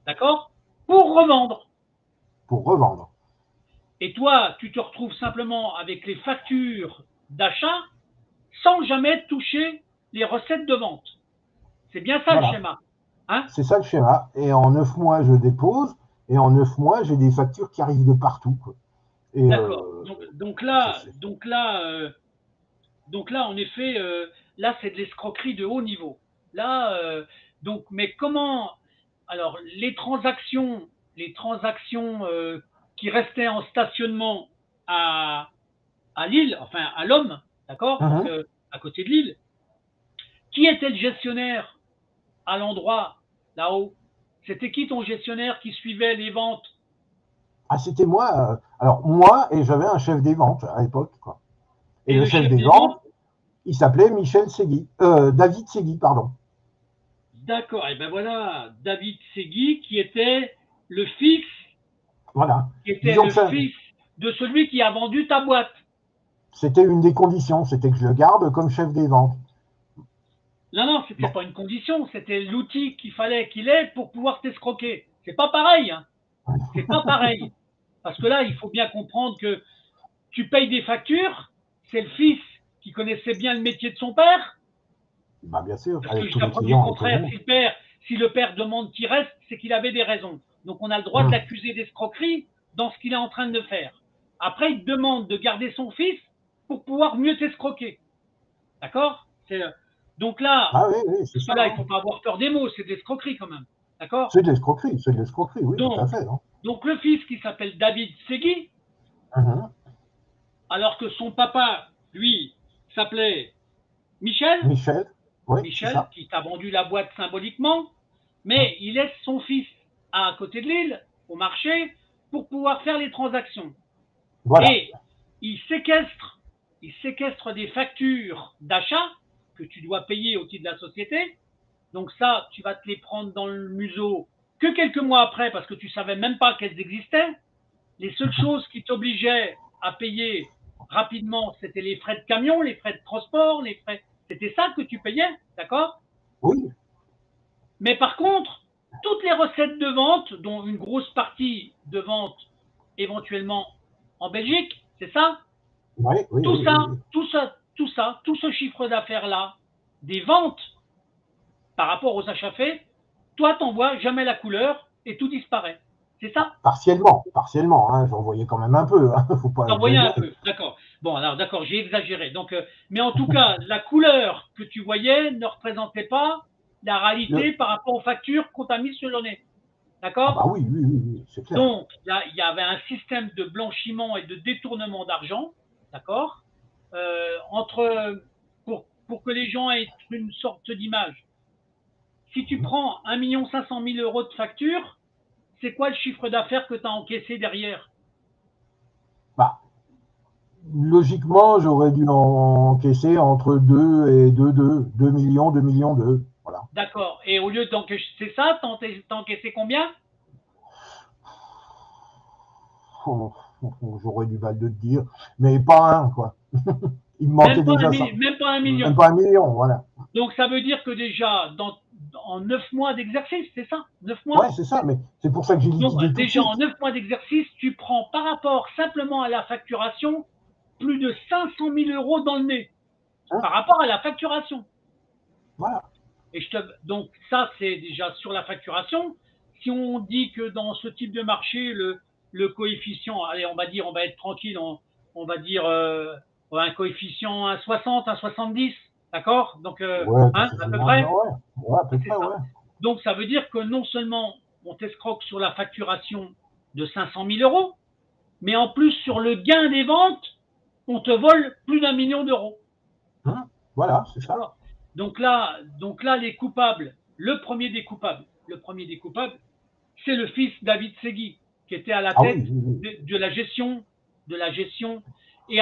d'accord? Pour revendre. pour revendre. Et toi, tu te retrouves simplement avec les factures d'achat sans jamais toucher les recettes de vente. C'est bien ça le Voilà. schéma, hein? C'est ça le schéma. Et en 9 mois, je dépose. Et en 9 mois, j'ai des factures qui arrivent de partout, quoi. Et D'accord. Donc là, en effet, là, c'est de l'escroquerie de haut niveau. Là, mais comment? Alors, les transactions qui restaient en stationnement à, à Lille, enfin à l'homme, d'accord? Donc, à côté de Lille, qui était le gestionnaire à l'endroit là-haut? C'était qui ton gestionnaire qui suivait les ventes? ah, c'était moi. Alors, moi, et j'avais un chef des ventes à l'époque, quoi. Et Et le le chef chef des des ventes? ventes, il s'appelait Michel Segui. David Segui, pardon. D'accord. Et ben voilà, David Segui, le fils, Voilà. qui était Disons le que ça, fils de celui qui a vendu ta boîte. c'était une des conditions. C'était que je le garde comme chef des ventes. Non, c'était Bon. pas une condition, c'était l'outil qu'il fallait qu'il ait pour pouvoir t'escroquer. C'est pas pareil, hein. C'est pas pareil. Parce que là, il faut bien comprendre que tu payes des factures, c'est le fils qui connaissait bien le métier de son père. Bah, bien sûr, Parce que avec tous jusqu'à les preuve du clients contraire, économiques. si le père demande qu'il reste, c'est qu'il avait des raisons. Donc on a le droit de l'accuser d'escroquerie dans ce qu'il est en train de faire. Après, il demande de garder son fils pour pouvoir mieux t'escroquer. D'accord? Donc là, Ah oui, oui, c'est parce que ça. là, il ne Hein. faut pas avoir peur des mots, c'est de l'escroquerie quand même. D'accord? C'est de l'escroquerie, oui, tout à Donc, fait. Hein. donc le fils qui s'appelle David Segui, alors que son papa, lui, s'appelait Michel, Michel, oui, c'est Michel, ça. qui t'a vendu la boîte symboliquement, mais il laisse son fils à côté de l'île, au marché, pour pouvoir faire les transactions. Voilà. Et il séquestre des factures d'achat que tu dois payer au titre de la société, Donc ça, tu vas te les prendre dans le museau que quelques mois après parce que tu savais même pas qu'elles existaient. Les seules choses qui t'obligeaient à payer rapidement, c'était les frais de camion, les frais de transport, les frais. C'était ça que tu payais, d'accord? Oui, Mais par contre, toutes les recettes de vente, dont une grosse partie de vente éventuellement en Belgique, c'est ça? oui, oui, Tout oui, ça, oui, oui. tout ça, tout ça, tout ce chiffre d'affaires-là, des ventes par rapport aux achats faits, toi, t'en vois jamais la couleur et tout disparaît. C'est ça? Partiellement, hein, j'en voyais quand même un peu, hein, faut pas T'en voyais un exagérer. peu, d'accord. Bon, alors d'accord, j'ai exagéré. Donc, mais en tout cas, la couleur que tu voyais ne représentait pas la réalité Le... par rapport aux factures qu'on t'a mis sur le nez. Ah bah D'accord? oui, oui, oui, oui, c'est clair. Donc, là, il y avait un système de blanchiment et de détournement d'argent, d'accord? Pour que les gens aient une sorte d'image. Si tu prends 1 500 000 € de facture, c'est quoi le chiffre d'affaires que tu as encaissé derrière? Bah, logiquement, j'aurais dû encaisser entre 2 et 2 millions, 2 millions 2. Voilà. D'accord. Et au lieu d'encaisser ça, t'as encaissé combien? Oh, j'aurais du mal de te dire, mais pas un, quoi. Il me manquait déjà ça. Même pas un Même million. pas un million, voilà. Donc ça veut dire que déjà, en 9 mois d'exercice, c'est ça? 9 Ouais, mois? c'est ça, mais c'est pour ça que j'ai Donc liquidé tout de déjà en suite. 9 mois d'exercice, tu prends par rapport simplement à la facturation plus de 500 000 € dans le nez. Hein, Par rapport à la facturation. voilà. Et donc ça, c'est déjà sur la facturation. Si on dit que dans ce type de marché, le coefficient, allez, on va être tranquille, on va dire un coefficient à 60, à 70, d'accord? Donc, Ouais, quelque hein, chose à du peu genre, ouais. près, Ouais, à peu c'est près, ça. ouais. Donc, ça veut dire que non seulement on t'escroque sur la facturation de 500 000 €, mais en plus sur le gain des ventes, on te vole plus d'1 million d'euros. Hein, voilà, c'est ça. D'accord. Donc là, les coupables, le premier des coupables, c'est le fils David Segui, qui était à la Ah oui, tête oui, oui. de la gestion, et,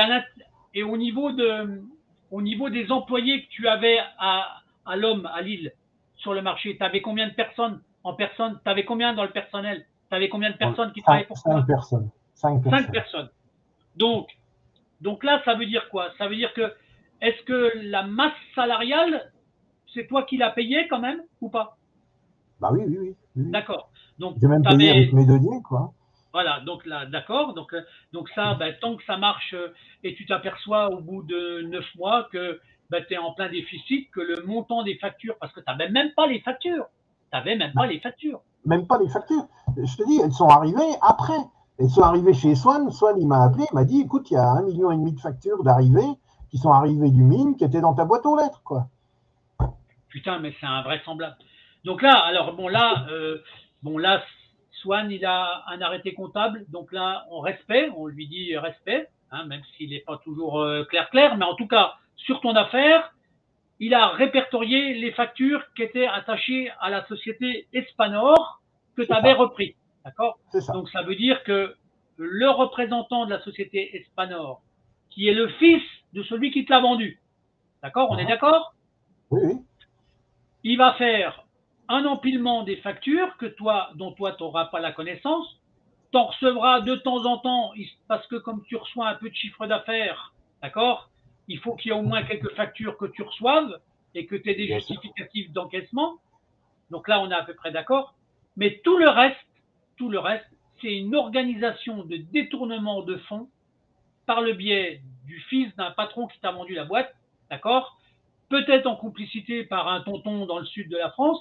et au niveau des employés que tu avais à l'homme, à Lille, sur le marché, tu avais combien de personnes en personne? Tu avais combien dans le personnel? Tu avais combien de personnes qui travaillaient pour Cinq toi? personnes. Cinq 5 personnes. personnes. Donc, donc là, ça veut dire quoi? Ça veut dire que, est-ce que la masse salariale, c'est toi qui l'as payé quand même ou pas? Bah oui, oui, oui, oui. D'accord. Donc, J'ai même tu payé avec avais. mes deniers, quoi. Voilà, donc là, d'accord. Donc ça, ben, tant que ça marche et tu t'aperçois au bout de 9 mois que ben, tu es en plein déficit, que le montant des factures, parce que tu n'avais même pas les factures. Tu n'avais même pas Bah, les factures. même pas les factures. Je te dis, elles sont arrivées après. Elles sont arrivées chez Swan. Swan, il m'a appelé, il m'a dit, écoute, il y a 1,5 million de factures d'arrivée qui sont arrivées du mine, qui étaient dans ta boîte aux lettres, quoi. Putain, mais c'est invraisemblable. Donc là, alors bon là, Swan, il a un arrêté comptable, donc là, on lui dit respect, hein, même s'il n'est pas toujours clair, mais en tout cas, sur ton affaire, il a répertorié les factures qui étaient attachées à la société Espanor que tu C'est avais ça, repris. D'accord? c'est ça. Donc ça veut dire que le représentant de la société Espanor, qui est le fils de celui qui te l'a vendu, d'accord? On est Hein, d'accord? oui, oui. Il va faire un empilement des factures dont toi, tu n'auras pas la connaissance. Tu en recevras de temps en temps, parce que comme tu reçois un peu de chiffre d'affaires, d'accord, il faut qu'il y ait au moins quelques factures que tu reçoives et que tu aies des Bien sûr. justificatifs d'encaissement. Donc là, on est à peu près d'accord. Mais tout le reste, c'est une organisation de détournement de fonds par le biais du fils d'un patron qui t'a vendu la boîte, d'accord? Peut-être en complicité par un tonton dans le sud de la France,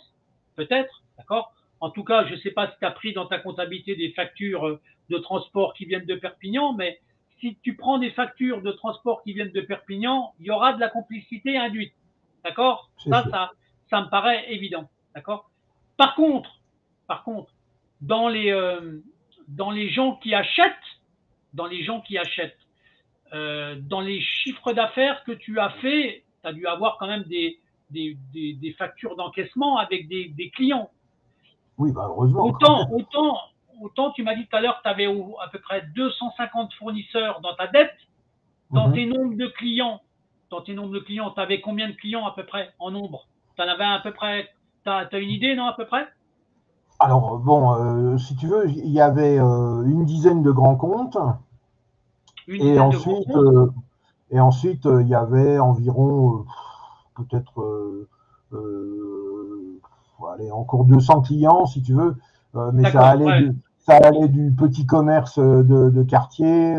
peut-être, d'accord? En tout cas, je ne sais pas si tu as pris dans ta comptabilité des factures de transport qui viennent de Perpignan, mais si tu prends des factures de transport qui viennent de Perpignan, il y aura de la complicité induite, d'accord? C'est Ça, sûr. ça, ça me paraît évident, d'accord? Par contre, par contre, dans les, euh, dans les gens qui achètent, dans les gens qui achètent, dans les chiffres d'affaires que tu as fait, tu as dû avoir quand même des factures d'encaissement avec des clients. Oui, bah heureusement. Autant, autant, autant tu m'as dit tout à l'heure, tu avais à peu près 250 fournisseurs dans ta dette, dans tes Mhm. nombres de clients. Dans tes nombres de clients, tu avais combien de clients à peu près en nombre? Tu en avais à peu près T'as une idée, non, à peu près? Alors, bon, si tu veux, il y avait une dizaine de grands comptes, Une et dizaine de grands ensuite, comptes. il y avait environ, peut-être, euh, allez, encore 200 clients, si tu veux, mais D'accord, ouais. ça allait du petit commerce de quartier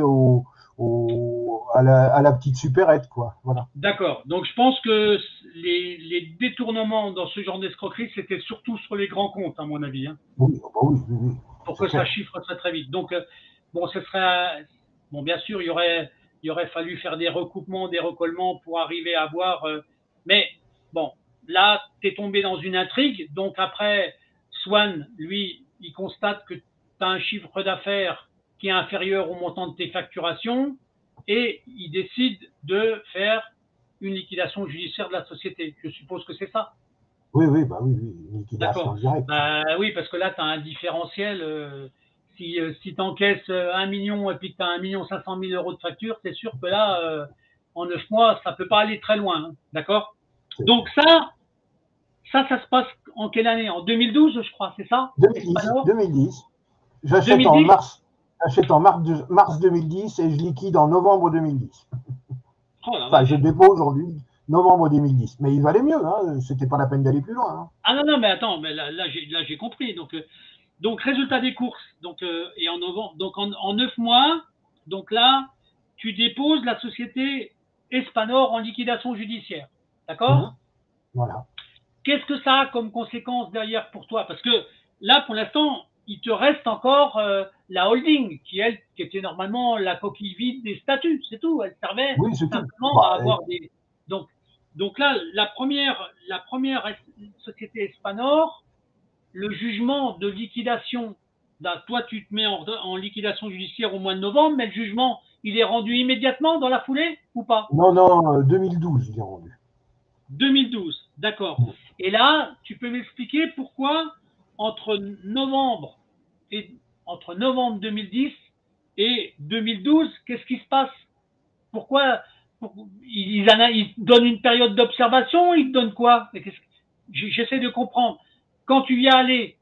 à la petite supérette, quoi. Voilà. D'accord. Donc je pense que les détournements dans ce genre d'escroquerie, c'était surtout sur les grands comptes, à mon avis, hein, Oui, oh, bah oui, oui, oui, pour c'est que ça clair. chiffre très très vite. Donc bon, ce serait bon, bien sûr, il y aurait fallu faire des recoupements, des recollements pour arriver à voir. Mais bon, là, tu es tombé dans une intrigue. Donc après, Swan, lui, il constate que tu as un chiffre d'affaires qui est inférieur au montant de tes facturations et il décide de faire une liquidation judiciaire de la société. Je suppose que c'est ça. Oui, oui, bah oui, oui, une liquidation D'accord. directe. Bah oui, parce que là, tu as un différentiel. Si tu encaisses 1 million et puis que tu as 1 500 000 € de facture, c'est sûr que là, en 9 mois, ça peut pas aller très loin. Hein. D'accord. Donc ça se passe en quelle année? En 2012, je crois, c'est ça? 2010, Alors 2010. J'achète en 2010? mars, j'achète en mars 2010 et je liquide en novembre 2010. Oh la Enfin, je vache. dépose aujourd'hui novembre 2010. Mais il valait mieux, hein. C'était pas la peine d'aller plus loin. Hein. Ah non, non, mais attends, mais là j'ai compris. Donc, résultat des courses. Donc, et en novembre, donc en 9 mois, donc là, tu déposes la société Espanor en liquidation judiciaire. Mmh. D'accord? Voilà. Qu'est-ce que ça a comme conséquence derrière pour toi? Parce que là, pour l'instant, il te reste encore la holding, qui était normalement la coquille vide des statuts, c'est tout. Elle servait Oui, c'est tout. simplement à Bah, avoir des. Donc, donc là, la première société Espanor, le jugement de liquidation, là, toi, tu te mets en liquidation judiciaire au mois de novembre, mais le jugement, il est rendu immédiatement dans la foulée ou pas? non, non, 2012, il est rendu. 2012, d'accord. Et là, tu peux m'expliquer pourquoi entre novembre et entre novembre 2010 et 2012, qu'est-ce qui se passe? Pourquoi ils donnent une période d'observation? Ils te donnent quoi? J'essaie de comprendre. Quand tu y es allé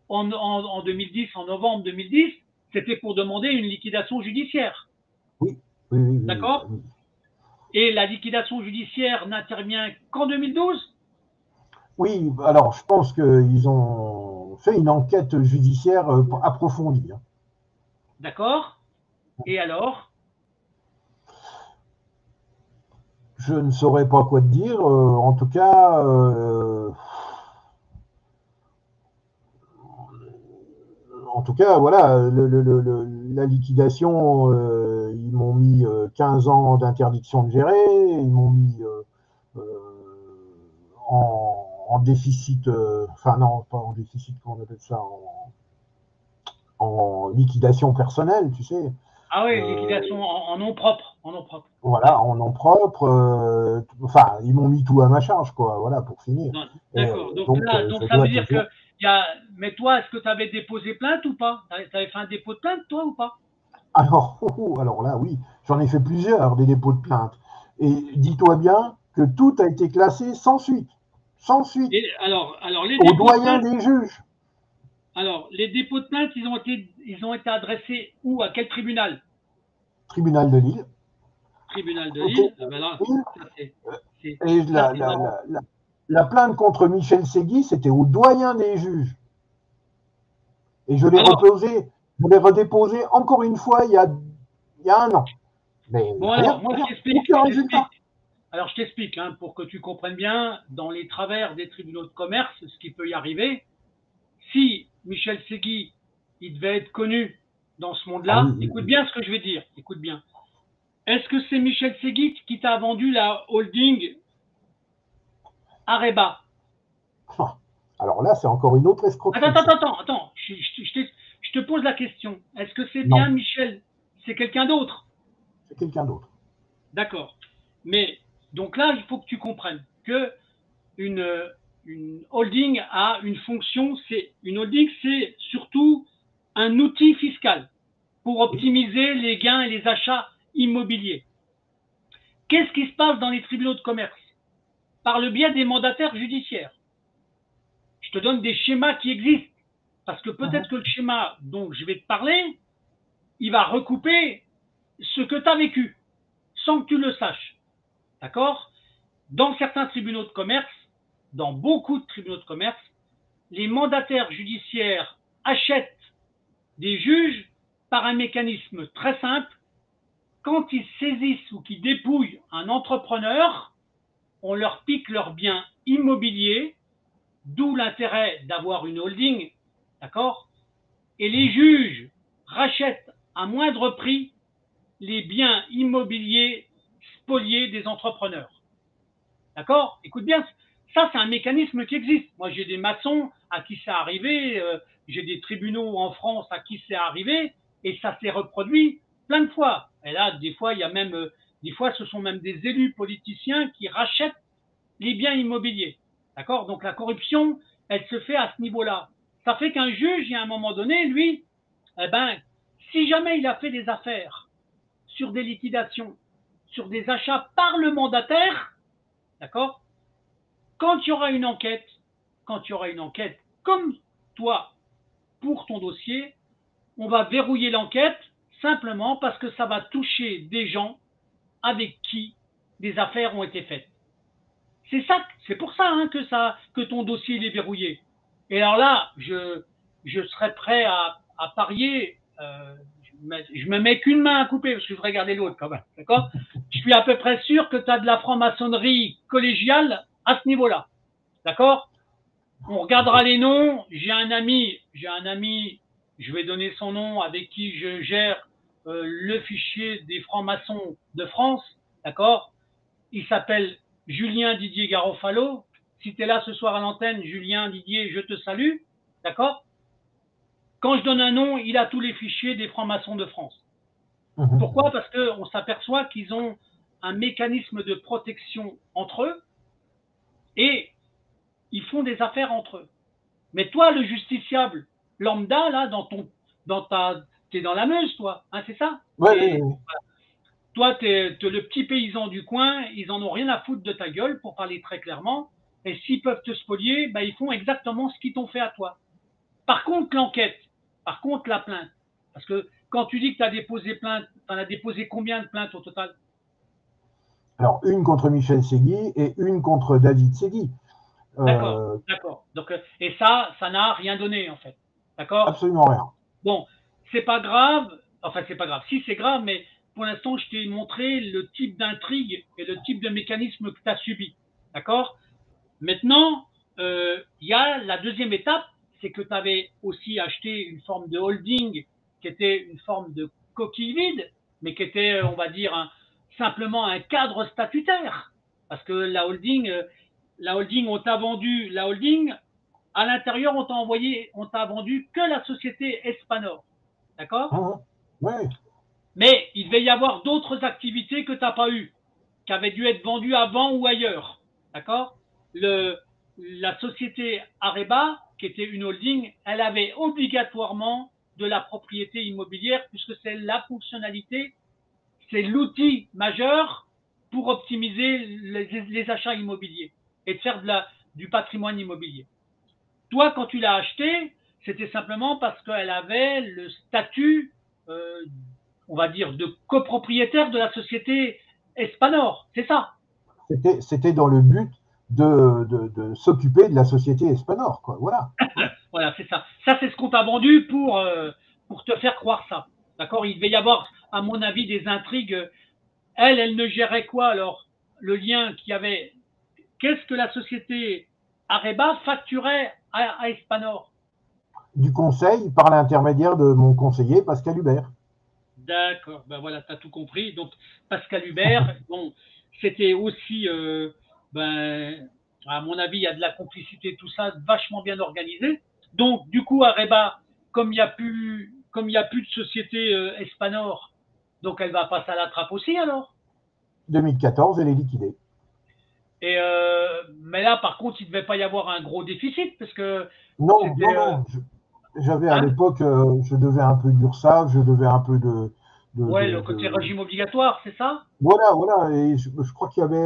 en 2010, en novembre 2010, c'était pour demander une liquidation judiciaire. Oui, oui, oui, oui, D'accord? oui. Et la liquidation judiciaire n'intervient qu'en 2012? Oui, alors je pense qu'ils ont fait une enquête judiciaire approfondie. Hein. D'accord? Et alors? Je ne saurais pas quoi te dire. En tout cas, voilà, la liquidation, ils m'ont mis 15 ans d'interdiction de gérer, ils m'ont mis en déficit, enfin non, pas en déficit, comment on appelle ça, en liquidation personnelle, tu sais. Ah oui, Euh, liquidation en nom propre. En nom propre. voilà, Ouais. en nom propre. Enfin, ils m'ont mis tout à ma charge, quoi, voilà, pour finir. Non, Et d'accord. Donc donc, là, je donc ça dois veut dire toujours. que il y a. Mais toi, est-ce que tu avais déposé plainte ou pas? Tu avais fait un dépôt de plainte, toi, ou pas? Alors, alors là, oui, j'en ai fait plusieurs des dépôts de plainte. Et dis-toi bien que tout a été classé sans suite. Sans suite. Et alors les Au dépôts de doyen plainte. des juges. Alors, les dépôts de plainte, ils ont été adressés où? À quel tribunal? Tribunal de Lille. Tribunal de Ok. Lille. Ah ben là, ça c'est, c'est, Et ça c'est vraiment. la plainte contre Michel Segui, c'était au doyen des juges. Et Alors, je l'ai redéposé encore une fois il y a un an. Mais bon rien, alors, moi rien, je t'explique, aucun je résultat. t'explique. Alors je t'explique, hein, pour que tu comprennes bien, dans les travers des tribunaux de commerce, ce qui peut y arriver, si Michel Segui, il devait être connu dans ce Ah oui, monde-là, oui, écoute oui. bien ce que je vais dire, écoute bien. Est-ce que c'est Michel Segui qui t'a vendu la holding Areba? Alors là, c'est encore une autre Attends, escroquerie, attends, ça. attends, attends, je te pose la question. Est-ce que c'est bien Non, Michel? C'est quelqu'un d'autre? c'est quelqu'un d'autre. D'accord. Mais, donc là, il faut que tu comprennes que une, une holding a une fonction, une holding, c'est surtout un outil fiscal pour Oui. optimiser les gains et les achats immobiliers. Qu'est-ce qui se passe dans les tribunaux de commerce? Par le biais des mandataires judiciaires. Je te donne des schémas qui existent. Parce que peut-être que le schéma dont je vais te parler, il va recouper ce que tu as vécu, sans que tu le saches. D'accord? Dans certains tribunaux de commerce, dans beaucoup de tribunaux de commerce, les mandataires judiciaires achètent des juges par un mécanisme très simple. Quand ils saisissent ou qu'ils dépouillent un entrepreneur, on leur pique leurs biens immobiliers, d'où l'intérêt d'avoir une holding, d'accord? Et les juges rachètent à moindre prix les biens immobiliers spoliés des entrepreneurs. D'accord? Écoute bien, ça c'est un mécanisme qui existe. Moi j'ai des maçons à qui c'est arrivé, j'ai des tribunaux en France à qui c'est arrivé, et ça s'est reproduit plein de fois. Et là, des fois, il y a même, des fois, ce sont même des élus politiciens qui rachètent les biens immobiliers. D'accord? Donc la corruption, elle se fait à ce niveau-là. Ça fait qu'un juge, à un moment donné, lui, eh ben, si jamais il a fait des affaires sur des liquidations, sur des achats par le mandataire, d'accord? Quand il y aura une enquête, comme toi, pour ton dossier, on va verrouiller l'enquête simplement parce que ça va toucher des gens avec qui des affaires ont été faites. C'est ça, c'est pour ça que ton dossier il est verrouillé. Et alors là, je serais prêt à parier. Je me mets qu'une main à couper parce que je voudrais garder l'autre quand même, d'accord? Je suis à peu près sûr que tu as de la franc-maçonnerie collégiale à ce niveau-là, d'accord? On regardera les noms. J'ai un ami, je vais donner son nom, avec qui je gère le fichier des francs-maçons de France, d'accord? Il s'appelle Julien Didier Garofalo. Si tu es là ce soir à l'antenne, Julien Didier, je te salue, d'accord? Quand je donne un nom, il a tous les fichiers des francs-maçons de France. Pourquoi? Parce qu'on s'aperçoit qu'ils ont un mécanisme de protection entre eux et ils font des affaires entre eux. Mais toi, le justiciable lambda, là, t'es dans la Meuse, toi, hein, c'est ça? Ouais. Toi, t'es le petit paysan du coin, ils en ont rien à foutre de ta gueule, pour parler très clairement. Et s'ils peuvent te spolier, bah, ils font exactement ce qu'ils t'ont fait à toi. Par contre, l'enquête, par contre, la plainte. Parce que quand tu dis que tu as déposé plainte, tu en as déposé combien de plaintes au total? Alors, une contre Michel Segui et une contre David Segui. D'accord, d'accord. Donc, et ça n'a rien donné, en fait. D'accord? Absolument rien. Bon, c'est pas grave. Enfin, c'est pas grave. Si, c'est grave, mais pour l'instant, je t'ai montré le type d'intrigue et le type de mécanisme que tu as subi. D'accord? Maintenant, il y a la deuxième étape, c'est que tu avais aussi acheté une forme de holding qui était une forme de coquille vide, mais qui était, on va dire, simplement un cadre statutaire. Parce que la holding, on t'a vendu la holding, à l'intérieur, on t'a vendu que la société Espanor. D'accord? Ouais. Mais il devait y avoir d'autres activités que tu n'as pas eues, qui avaient dû être vendues avant ou ailleurs. D'accord? La société Areba, qui était une holding, elle avait obligatoirement de la propriété immobilière, puisque c'est la fonctionnalité, c'est l'outil majeur pour optimiser les achats immobiliers et de faire du patrimoine immobilier. Toi, quand tu l'as acheté, c'était simplement parce qu'elle avait le statut, on va dire, de copropriétaire de la société Espanor. C'est ça? C'était dans le but de s'occuper de la société Espanor, quoi. Voilà. Voilà, c'est ça. Ça, c'est ce qu'on t'a vendu pour te faire croire ça. D'accord? Il devait y avoir, à mon avis, des intrigues. Elle ne gérait quoi alors? Le lien qu'il y avait. Qu'est-ce que la société Areba facturait à Espanor? Du conseil par l'intermédiaire de mon conseiller Pascal Hubert. D'accord, ben voilà, tu as tout compris. Donc, Pascal Hubert, bon, c'était aussi, à mon avis, il y a de la complicité, tout ça, vachement bien organisé. Donc, du coup, Areba, comme il n'y a plus de société Espanor, donc elle va passer à la trappe aussi alors. 2014, elle est liquidée. Et mais là, par contre, il ne devait pas y avoir un gros déficit parce que non. J'avais à l'époque, je devais un peu d'URSSAF, je devais un peu le côté régime obligatoire, c'est ça? Voilà. Et je crois qu'il y avait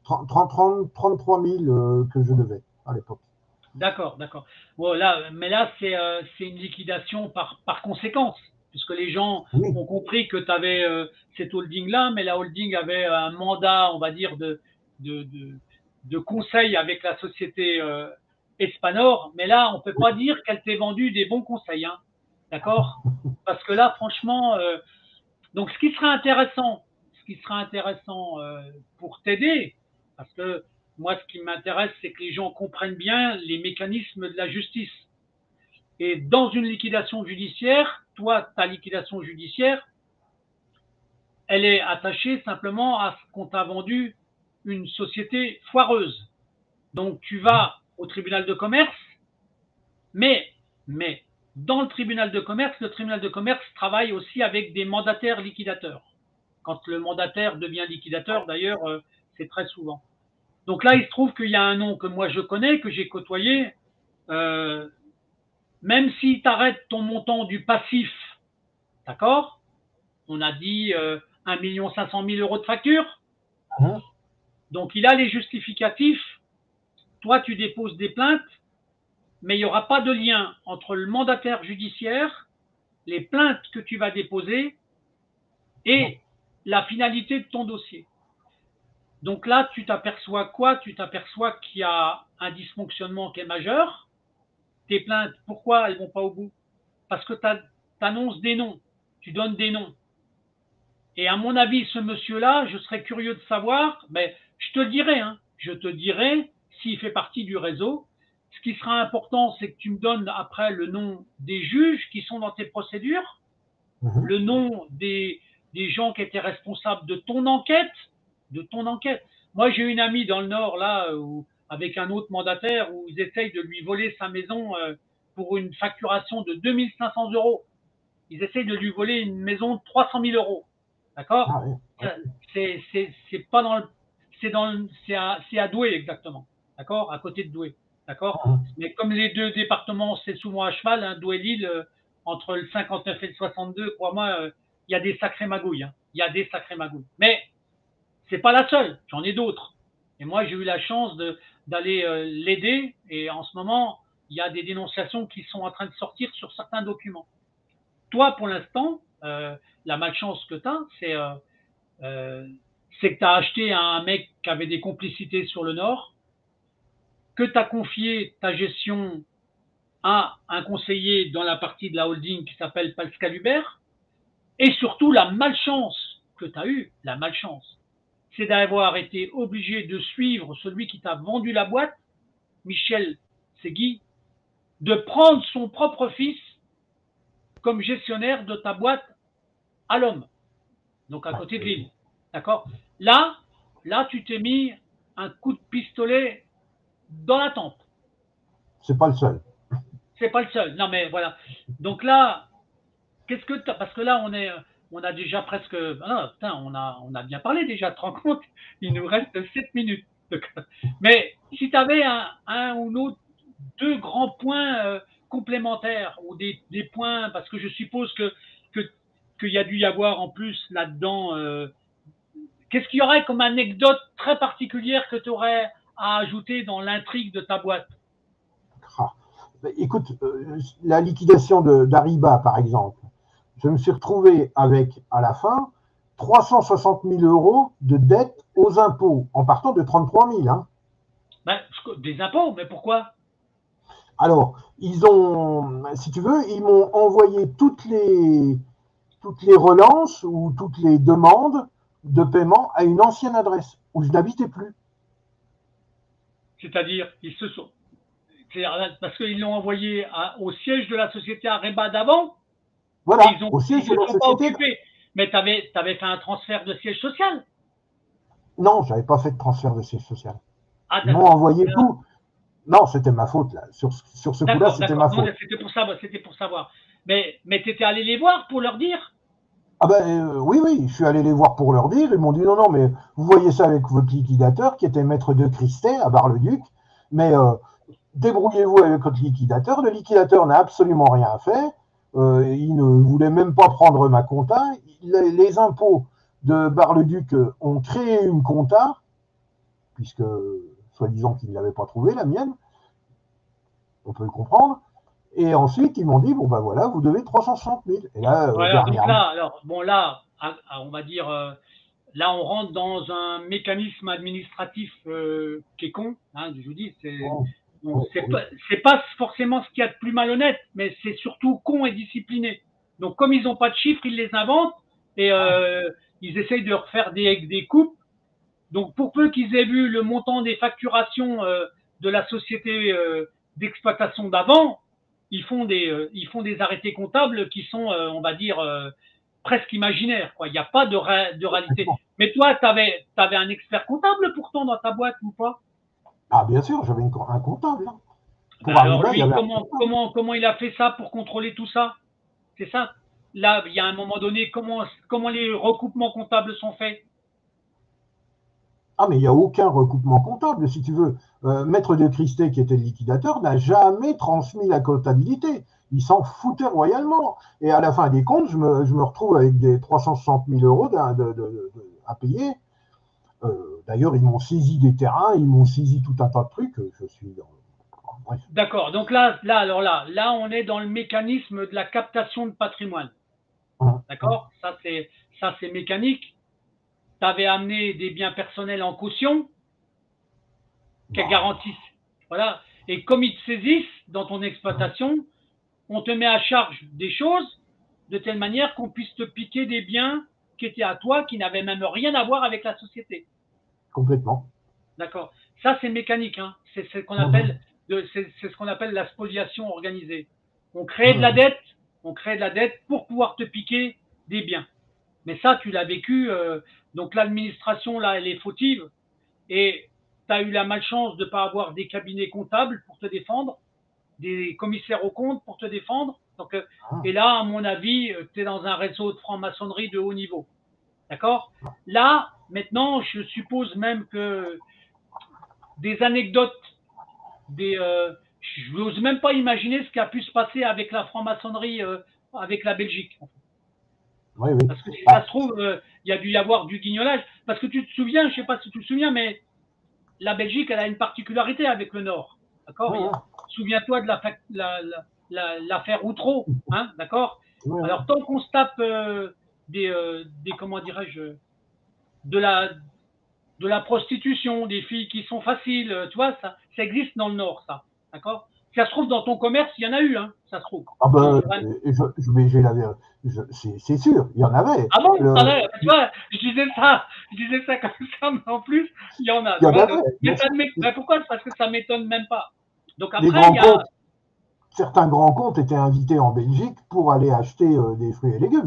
33 000 que je devais à l'époque. D'accord, d'accord. Bon, là, mais là, c'est une liquidation par conséquence, puisque les gens Oui, ont compris que tu avais cette holding-là, mais la holding avait un mandat, on va dire, de, de, de conseil avec la société Espanor. Mais là, on ne peut oui. pas dire qu'elle t'ait vendu des bons conseils, hein. D'accord? Parce que là, franchement, donc ce qui sera intéressant pour t'aider, parce que moi, ce qui m'intéresse, c'est que les gens comprennent bien les mécanismes de la justice. Et dans une liquidation judiciaire, toi, ta liquidation judiciaire, elle est attachée simplement à ce qu'on t'a vendu une société foireuse. Donc, tu vas au tribunal de commerce, mais, mais, dans le tribunal de commerce travaille aussi avec des mandataires liquidateurs. Quand le mandataire devient liquidateur, d'ailleurs, c'est très souvent. Donc là, il se trouve qu'il y a un nom que moi je connais, que j'ai côtoyé. Euh, Même si tu arrêtes ton montant du passif, d'accord? On a dit 1 500 000 € de facture. Hein. Donc il a les justificatifs. Toi, tu déposes des plaintes, mais il n'y aura pas de lien entre le mandataire judiciaire, les plaintes que tu vas déposer Non. et la finalité de ton dossier. Donc là, tu t'aperçois quoi? Tu t'aperçois qu'il y a un dysfonctionnement qui est majeur. Tes plaintes, pourquoi elles ne vont pas au bout? Parce que tu annonces des noms, tu donnes des noms. Et à mon avis, ce monsieur-là, je serais curieux de savoir, mais je te le dirai, hein, je te dirai s'il fait partie du réseau. Ce qui sera important, c'est que tu me donnes après le nom des juges qui sont dans tes procédures, Mhm. le nom des gens qui étaient responsables de ton enquête, de ton enquête. Moi, j'ai une amie dans le Nord, là, avec un autre mandataire, où ils essayent de lui voler sa maison pour une facturation de 2 500 €. Ils essayent de lui voler une maison de 300 000 €. D'accord? Ah, oui. C'est pas dans le, c'est à Douai exactement. D'accord? À côté de Douai. D'accord? Mhm. Mais comme les deux départements, c'est souvent à cheval, hein, Douai-Lille, entre le 59 et le 62, crois-moi, il y a des sacrées magouilles, hein. Il y a des sacrées magouilles. Mais c'est pas la seule. J'en ai d'autres. Et moi, j'ai eu la chance d'aller l'aider. Et en ce moment, il y a des dénonciations qui sont en train de sortir sur certains documents. Toi, pour l'instant, la malchance que tu as, euh, c'est que tu as acheté à un mec qui avait des complicités sur le Nord, que tu as confié ta gestion à un conseiller dans la partie de la holding qui s'appelle Pascal Hubert, et surtout la malchance que tu as eue, la malchance, c'est d'avoir été obligé de suivre celui qui t'a vendu la boîte, Michel Segui, de prendre son propre fils comme gestionnaire de ta boîte à l'homme, donc à Ouais, côté de l'île. D'accord? Là, là, tu t'es mis un coup de pistolet dans la tempe. c'est pas le seul. C'est pas le seul. Non, mais voilà. Donc là, qu'est-ce que t'as? Parce que là, on a déjà presque. Ah, putain, on a bien parlé déjà. Tu te rends compte? Il nous reste 7 minutes. Mais si tu avais un ou l'autre, deux grands points complémentaires ou des points, parce que je suppose que qu'il y a dû y avoir en plus là-dedans. Qu'est-ce qu'il y aurait comme anecdote très particulière que tu aurais à ajouter dans l'intrigue de ta boîte? Ah. Écoute, la liquidation d'Ariba, par exemple, je me suis retrouvé avec, à la fin, 360 000 € de dette aux impôts, en partant de 33 000. Hein. Ben, des impôts, mais pourquoi? Alors, ils ont, si tu veux, ils m'ont envoyé toutes les relances ou toutes les demandes de paiement à une ancienne adresse où je n'habitais plus. C'est-à-dire, ils se sont. Parce qu'ils l'ont envoyé au siège de la société Areba d'avant et Voilà, au siège ils de ne la sont pas société. occupés. Mais tu avais fait un transfert de siège social. Non, j'avais pas fait de transfert de siège social. Ah, Ils m'ont d'accord. envoyé tout. Non, c'était ma faute là. Sur ce coup-là, D'accord, c'était d'accord. ma Non, faute. c'était pour savoir. C'était pour savoir. Mais tu étais allé les voir pour leur dire? Ah ben oui, oui, je suis allé les voir pour leur dire. Ils m'ont dit non, non, mais vous voyez ça avec votre liquidateur qui était maître de Christet à Bar-le-Duc. Mais débrouillez-vous avec votre liquidateur. Le liquidateur n'a absolument rien fait. Il ne voulait même pas prendre ma compta. Les impôts de Bar-le-Duc ont créé une compta, puisque soi-disant qu'ils ne l'avaient pas trouvée, la mienne. on peut le comprendre. Et ensuite, ils m'ont dit, bon ben voilà, vous devez 360 000. Et là, Voilà, donc dernièrement, là, alors, bon, là, on va dire, là, on rentre dans un mécanisme administratif qui est con. Hein, je vous dis, bon, c'est pas forcément ce qu'il y a de plus malhonnête, mais c'est surtout con et discipliné. Donc, comme ils n'ont pas de chiffres, ils les inventent et ils essayent de refaire des coupes. Donc, pour peu qu'ils aient vu le montant des facturations de la société d'exploitation d'avant, ils font des arrêtés comptables qui sont, on va dire, presque imaginaires. Quoi. Il n'y a pas de réalité. Mais toi, tu avais un expert comptable pourtant dans ta boîte ou pas? ah bien sûr, j'avais un comptable. Hein. Ben Pour alors arriver, il y lui, avait un comptable. comment il a fait ça pour contrôler tout ça? C'est ça. Là, il y a un moment donné, comment les recoupements comptables sont faits? Ah, mais il n'y a aucun recoupement comptable, si tu veux. Maître de Christet, qui était le liquidateur, n'a jamais transmis la comptabilité. Il s'en foutait royalement. Et à la fin des comptes, je me retrouve avec des 360 000 euros à payer. D'ailleurs, ils m'ont saisi des terrains, ils m'ont saisi tout un tas de trucs. Je suis dans... Bref. D'accord. Donc alors là, on est dans le mécanisme de la captation de patrimoine. D'accord? Ça, c'est mécanique. Tu avais amené des biens personnels en caution qui garantissent. Voilà. Et comme ils te saisissent dans ton exploitation, on te met à charge des choses de telle manière qu'on puisse te piquer des biens qui étaient à toi, qui n'avaient même rien à voir avec la société. Complètement. D'accord? Ça, c'est mécanique. Hein. C'est ce qu'on appelle la spoliation organisée. On crée de la dette, pour pouvoir te piquer des biens. Mais ça, tu l'as vécu. Donc l'administration, là, elle est fautive. Et tu as eu la malchance de ne pas avoir des cabinets comptables pour te défendre, des commissaires aux comptes pour te défendre. Donc, et là, à mon avis, tu es dans un réseau de franc-maçonnerie de haut niveau. D'accord? Là, maintenant, je suppose même que des anecdotes, je n'ose même pas imaginer ce qui a pu se passer avec la franc-maçonnerie, avec la Belgique. Oui, oui. Parce que si ça se trouve, il y a dû y avoir du guignolage. Parce que tu te souviens, je ne sais pas si tu te souviens, mais la Belgique, elle a une particularité avec le Nord. D'accord? Souviens-toi de l'affaire Outreau. Hein, d'accord? Alors, tant qu'on se tape comment dirais-je, de la prostitution, des filles qui sont faciles, tu vois, ça existe dans le Nord, ça. D'accord? Si ça se trouve, dans ton commerce, il y en a eu, hein, ça se trouve. Ah ben, c'est sûr, il y en avait. Ah bon, tu vois, je disais ça comme ça, mais en plus, il y en a. Il y en avait. Mais pourquoi? Parce que ça m'étonne même pas. Donc Les après, grands comptes, certains grands comptes étaient invités en Belgique pour aller acheter des fruits et légumes.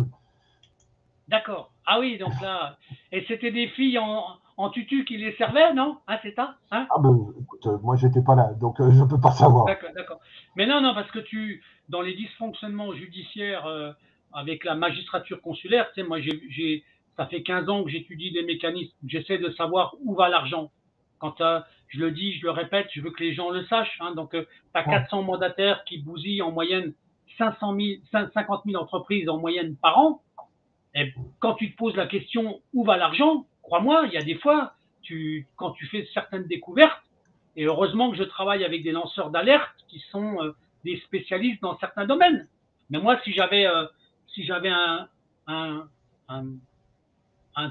D'accord. Ah oui, donc là, et c'était des filles en tutu qui les servaient, non? Ah, c'est ça? Hein? Ah ben, écoute, moi j'étais pas là, donc je peux pas savoir. D'accord, d'accord. Mais non, parce que dans les dysfonctionnements judiciaires avec la magistrature consulaire, tu sais, moi, ça fait 15 ans que j'étudie des mécanismes. J'essaie de savoir où va l'argent. Quand je le dis, je le répète, je veux que les gens le sachent. Hein. Donc, tu as 400 mandataires qui bousillent en moyenne 50 000 entreprises en moyenne par an. Et quand tu te poses la question où va l'argent, crois-moi, il y a des fois, quand tu fais certaines découvertes, et heureusement que je travaille avec des lanceurs d'alerte qui sont des spécialistes dans certains domaines. Mais moi, si j'avais un, un,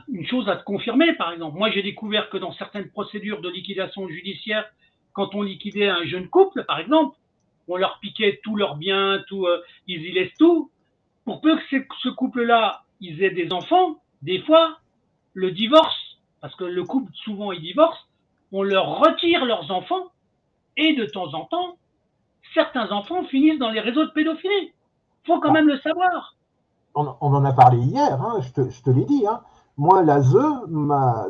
une chose à te confirmer, par exemple, moi j'ai découvert que dans certaines procédures de liquidation judiciaire, quand on liquidait un jeune couple, par exemple, on leur piquait tous leurs biens, ils y laissent tout. Pour peu que ce couple-là, ils aient des enfants, des fois, le divorce, parce que le couple, souvent, il divorce, on leur retire leurs enfants et de temps en temps, certains enfants finissent dans les réseaux de pédophilie. Il faut quand même le savoir. On en a parlé hier, hein, je te l'ai dit. Hein. Moi, l'ASE,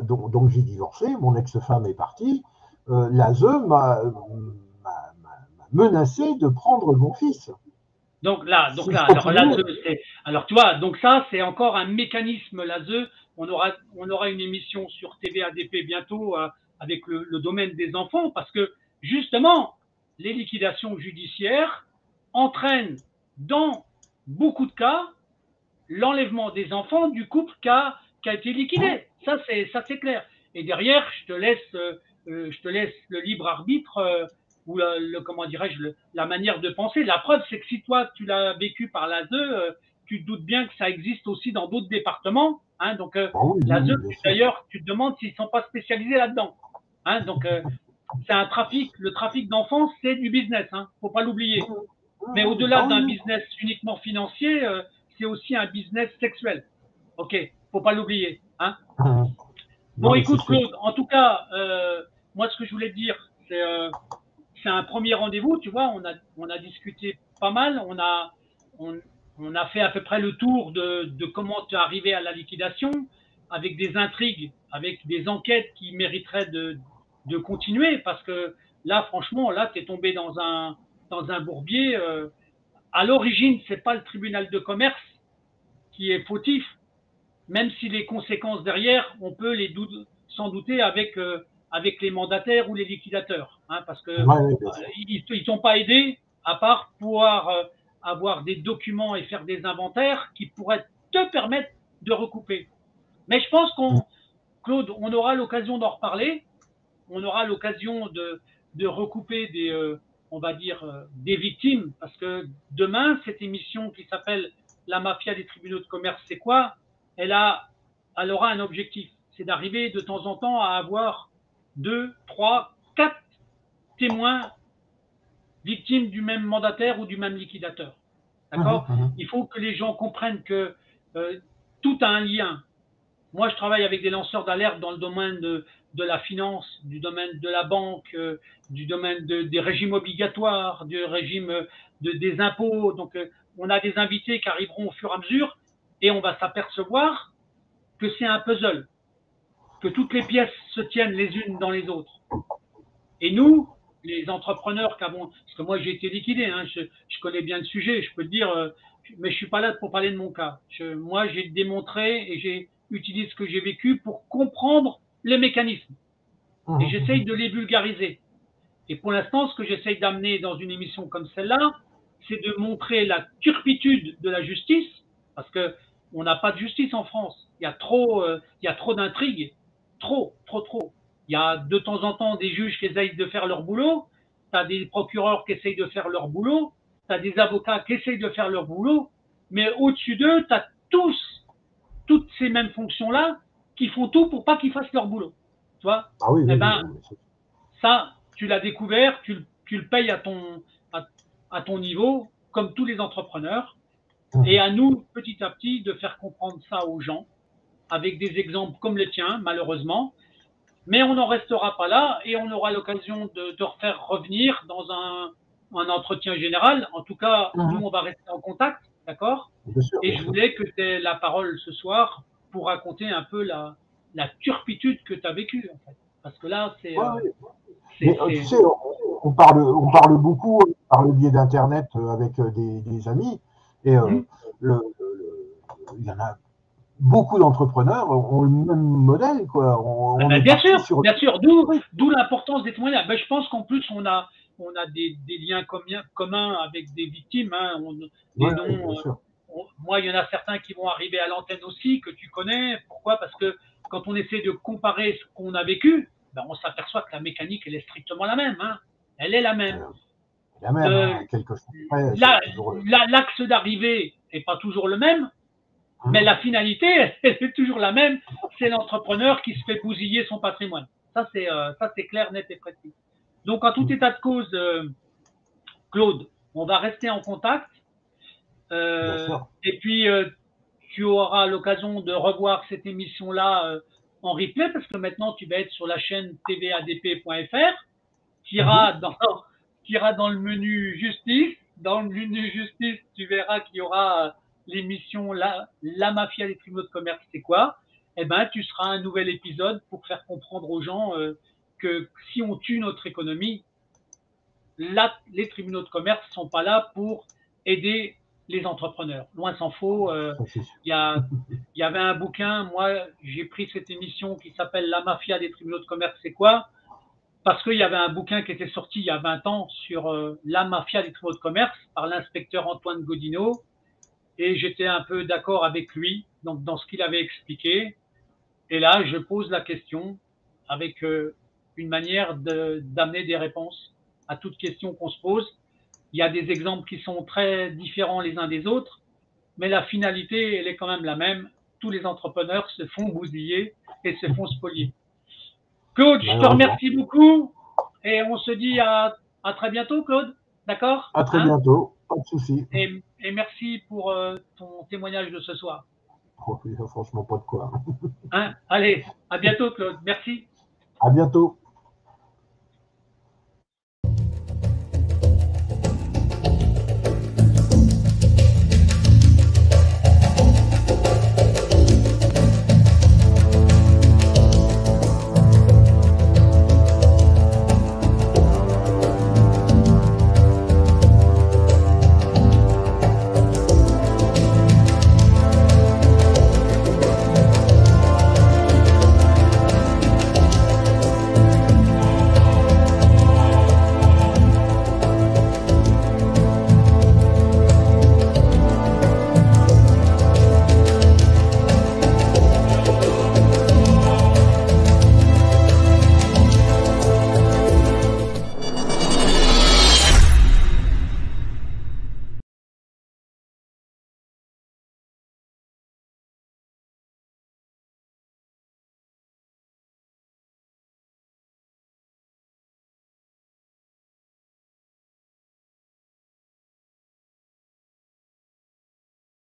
donc j'ai divorcé, mon ex-femme est partie, l'ASE m'a menacé de prendre mon fils. Donc là, alors tu vois, donc ça, c'est encore un mécanisme l'ASE. On aura une émission sur TV ADP bientôt avec le domaine des enfants, parce que justement, les liquidations judiciaires entraînent dans beaucoup de cas l'enlèvement des enfants du couple qui a été liquidé. Ça, c'est clair. Et derrière, je te laisse le libre arbitre ou comment dirais-je, la manière de penser. La preuve, c'est que si toi, tu l'as vécu par l'ASE, tu te doutes bien que ça existe aussi dans d'autres départements. Hein, donc, Ah oui, oui, l'ASE, oui, bien sûr. d'ailleurs, tu te demandes s'ils ne sont pas spécialisés là-dedans. Hein, donc, c'est un trafic. Le trafic d'enfants, c'est du business. Hein, faut pas l'oublier. Mais au-delà Ah oui, d'un oui. business uniquement financier, c'est aussi un business sexuel. Ok, faut pas l'oublier. Hein. Non, Bon, mais c'est écoute, sûr. Claude, en tout cas, moi, ce que je voulais te dire, c'est un premier rendez-vous. Tu vois, on a discuté pas mal. On, on a fait à peu près le tour de comment tu es arrivé à la liquidation, avec des intrigues, avec des enquêtes qui mériteraient de continuer, parce que là, franchement, là, tu es tombé dans un bourbier. À l'origine, c'est pas le tribunal de commerce qui est fautif, même si les conséquences derrière, on peut s'en douter avec les mandataires ou les liquidateurs, hein, parce que Ouais, ouais, bien sûr. ils sont pas aidés à part pouvoir avoir des documents et faire des inventaires qui pourraient te permettre de recouper. Mais je pense Claude, on aura l'occasion d'en reparler, on aura l'occasion de recouper on va dire, des victimes, parce que demain, cette émission qui s'appelle La mafia des tribunaux de commerce, c'est quoi? Elle aura un objectif, c'est d'arriver de temps en temps à avoir 2, 3, 4 témoins victimes du même mandataire ou du même liquidateur. D'accord? Il faut que les gens comprennent que tout a un lien. Moi, je travaille avec des lanceurs d'alerte dans le domaine de la finance, du domaine de la banque, du domaine des régimes obligatoires, du régime des impôts. Donc, on a des invités qui arriveront au fur et à mesure et on va s'apercevoir que c'est un puzzle, que toutes les pièces se tiennent les unes dans les autres. Et nous, les entrepreneurs qui avons, parce que moi j'ai été liquidé, hein, je connais bien le sujet, je peux te dire, mais je suis pas là pour parler de mon cas. Moi j'ai démontré et j'ai utilisé ce que j'ai vécu pour comprendre les mécanismes. Et j'essaye de les vulgariser. Et pour l'instant, ce que j'essaye d'amener dans une émission comme celle-là, c'est de montrer la turpitude de la justice, parce que on n'a pas de justice en France. Il y a trop d'intrigues, trop, trop, trop. Il y a de temps en temps des juges qui essayent de faire leur boulot, tu as des procureurs qui essayent de faire leur boulot, tu as des avocats qui essayent de faire leur boulot, mais au-dessus d'eux, tu as toutes ces mêmes fonctions-là qui font tout pour pas qu'ils fassent leur boulot. Tu vois? Ah oui, Eh oui, ben, oui, oui. ça, tu l'as découvert, tu le payes à ton niveau, comme tous les entrepreneurs. Et à nous, petit à petit, de faire comprendre ça aux gens, avec des exemples comme les tiens, malheureusement. Mais on n'en restera pas là et on aura l'occasion de refaire revenir dans un entretien général. En tout cas, nous, on va rester en contact, d'accord? Bien sûr, Et bien je sûr. voulais que tu aies la parole ce soir pour raconter un peu la turpitude que tu as vécue, en fait. Parce que là, Ouais, ouais. c'est, Mais tu c'est, sais, on parle beaucoup par le biais d'Internet avec des amis, et il y en a beaucoup d'entrepreneurs ont le même modèle, quoi. On est parti sur le bien sûr, truc. d'où l'importance des témoignages. Ben, je pense qu'en plus, on a des liens communs avec des victimes, hein, Ouais, des ouais, noms. bien sûr. Moi, il y en a certains qui vont arriver à l'antenne aussi, que tu connais. Pourquoi? Parce que quand on essaie de comparer ce qu'on a vécu, ben, on s'aperçoit que la mécanique, elle est strictement la même. Hein. Elle est la même. Euh, La même, Le, hein, quelque chose près, c'est toujours. L'axe d'arrivée n'est pas toujours le même, mais la finalité, est toujours la même. C'est l'entrepreneur qui se fait bousiller son patrimoine. Ça, c'est clair, net et précis. Donc, en tout état de cause, Claude, on va rester en contact. Bien sûr. Et puis, tu auras l'occasion de revoir cette émission-là en replay, parce que maintenant, tu vas être sur la chaîne tvadp.fr. Tu iras dans le menu justice. Dans le menu justice, tu verras qu'il y aura l'émission la mafia des tribunaux de commerce, c'est quoi? Eh ben, tu seras un nouvel épisode pour faire comprendre aux gens que si on tue notre économie, là, les tribunaux de commerce ne sont pas là pour aider les entrepreneurs. Loin s'en faut. Ça, c'est sûr. Il y avait un bouquin, moi, j'ai pris cette émission qui s'appelle La mafia des tribunaux de commerce, c'est quoi? Parce qu'il y avait un bouquin qui était sorti il y a 20 ans sur la mafia des tribunaux de commerce par l'inspecteur Antoine Godino. Et j'étais un peu d'accord avec lui donc dans ce qu'il avait expliqué. Et là, je pose la question avec une manière d'amener des réponses. à toute question qu'on se pose. Il y a des exemples qui sont très différents les uns des autres, mais la finalité, elle est quand même la même. Tous les entrepreneurs se font bousiller et se font spolier. Claude, je te Malheureusement. remercie beaucoup et on se dit à très bientôt, Claude. D'accord, À très hein, bientôt, pas de souci. et merci pour ton témoignage de ce soir. Oh, il n'y a franchement pas de quoi. Hein, allez, à bientôt, Claude. Merci. À bientôt.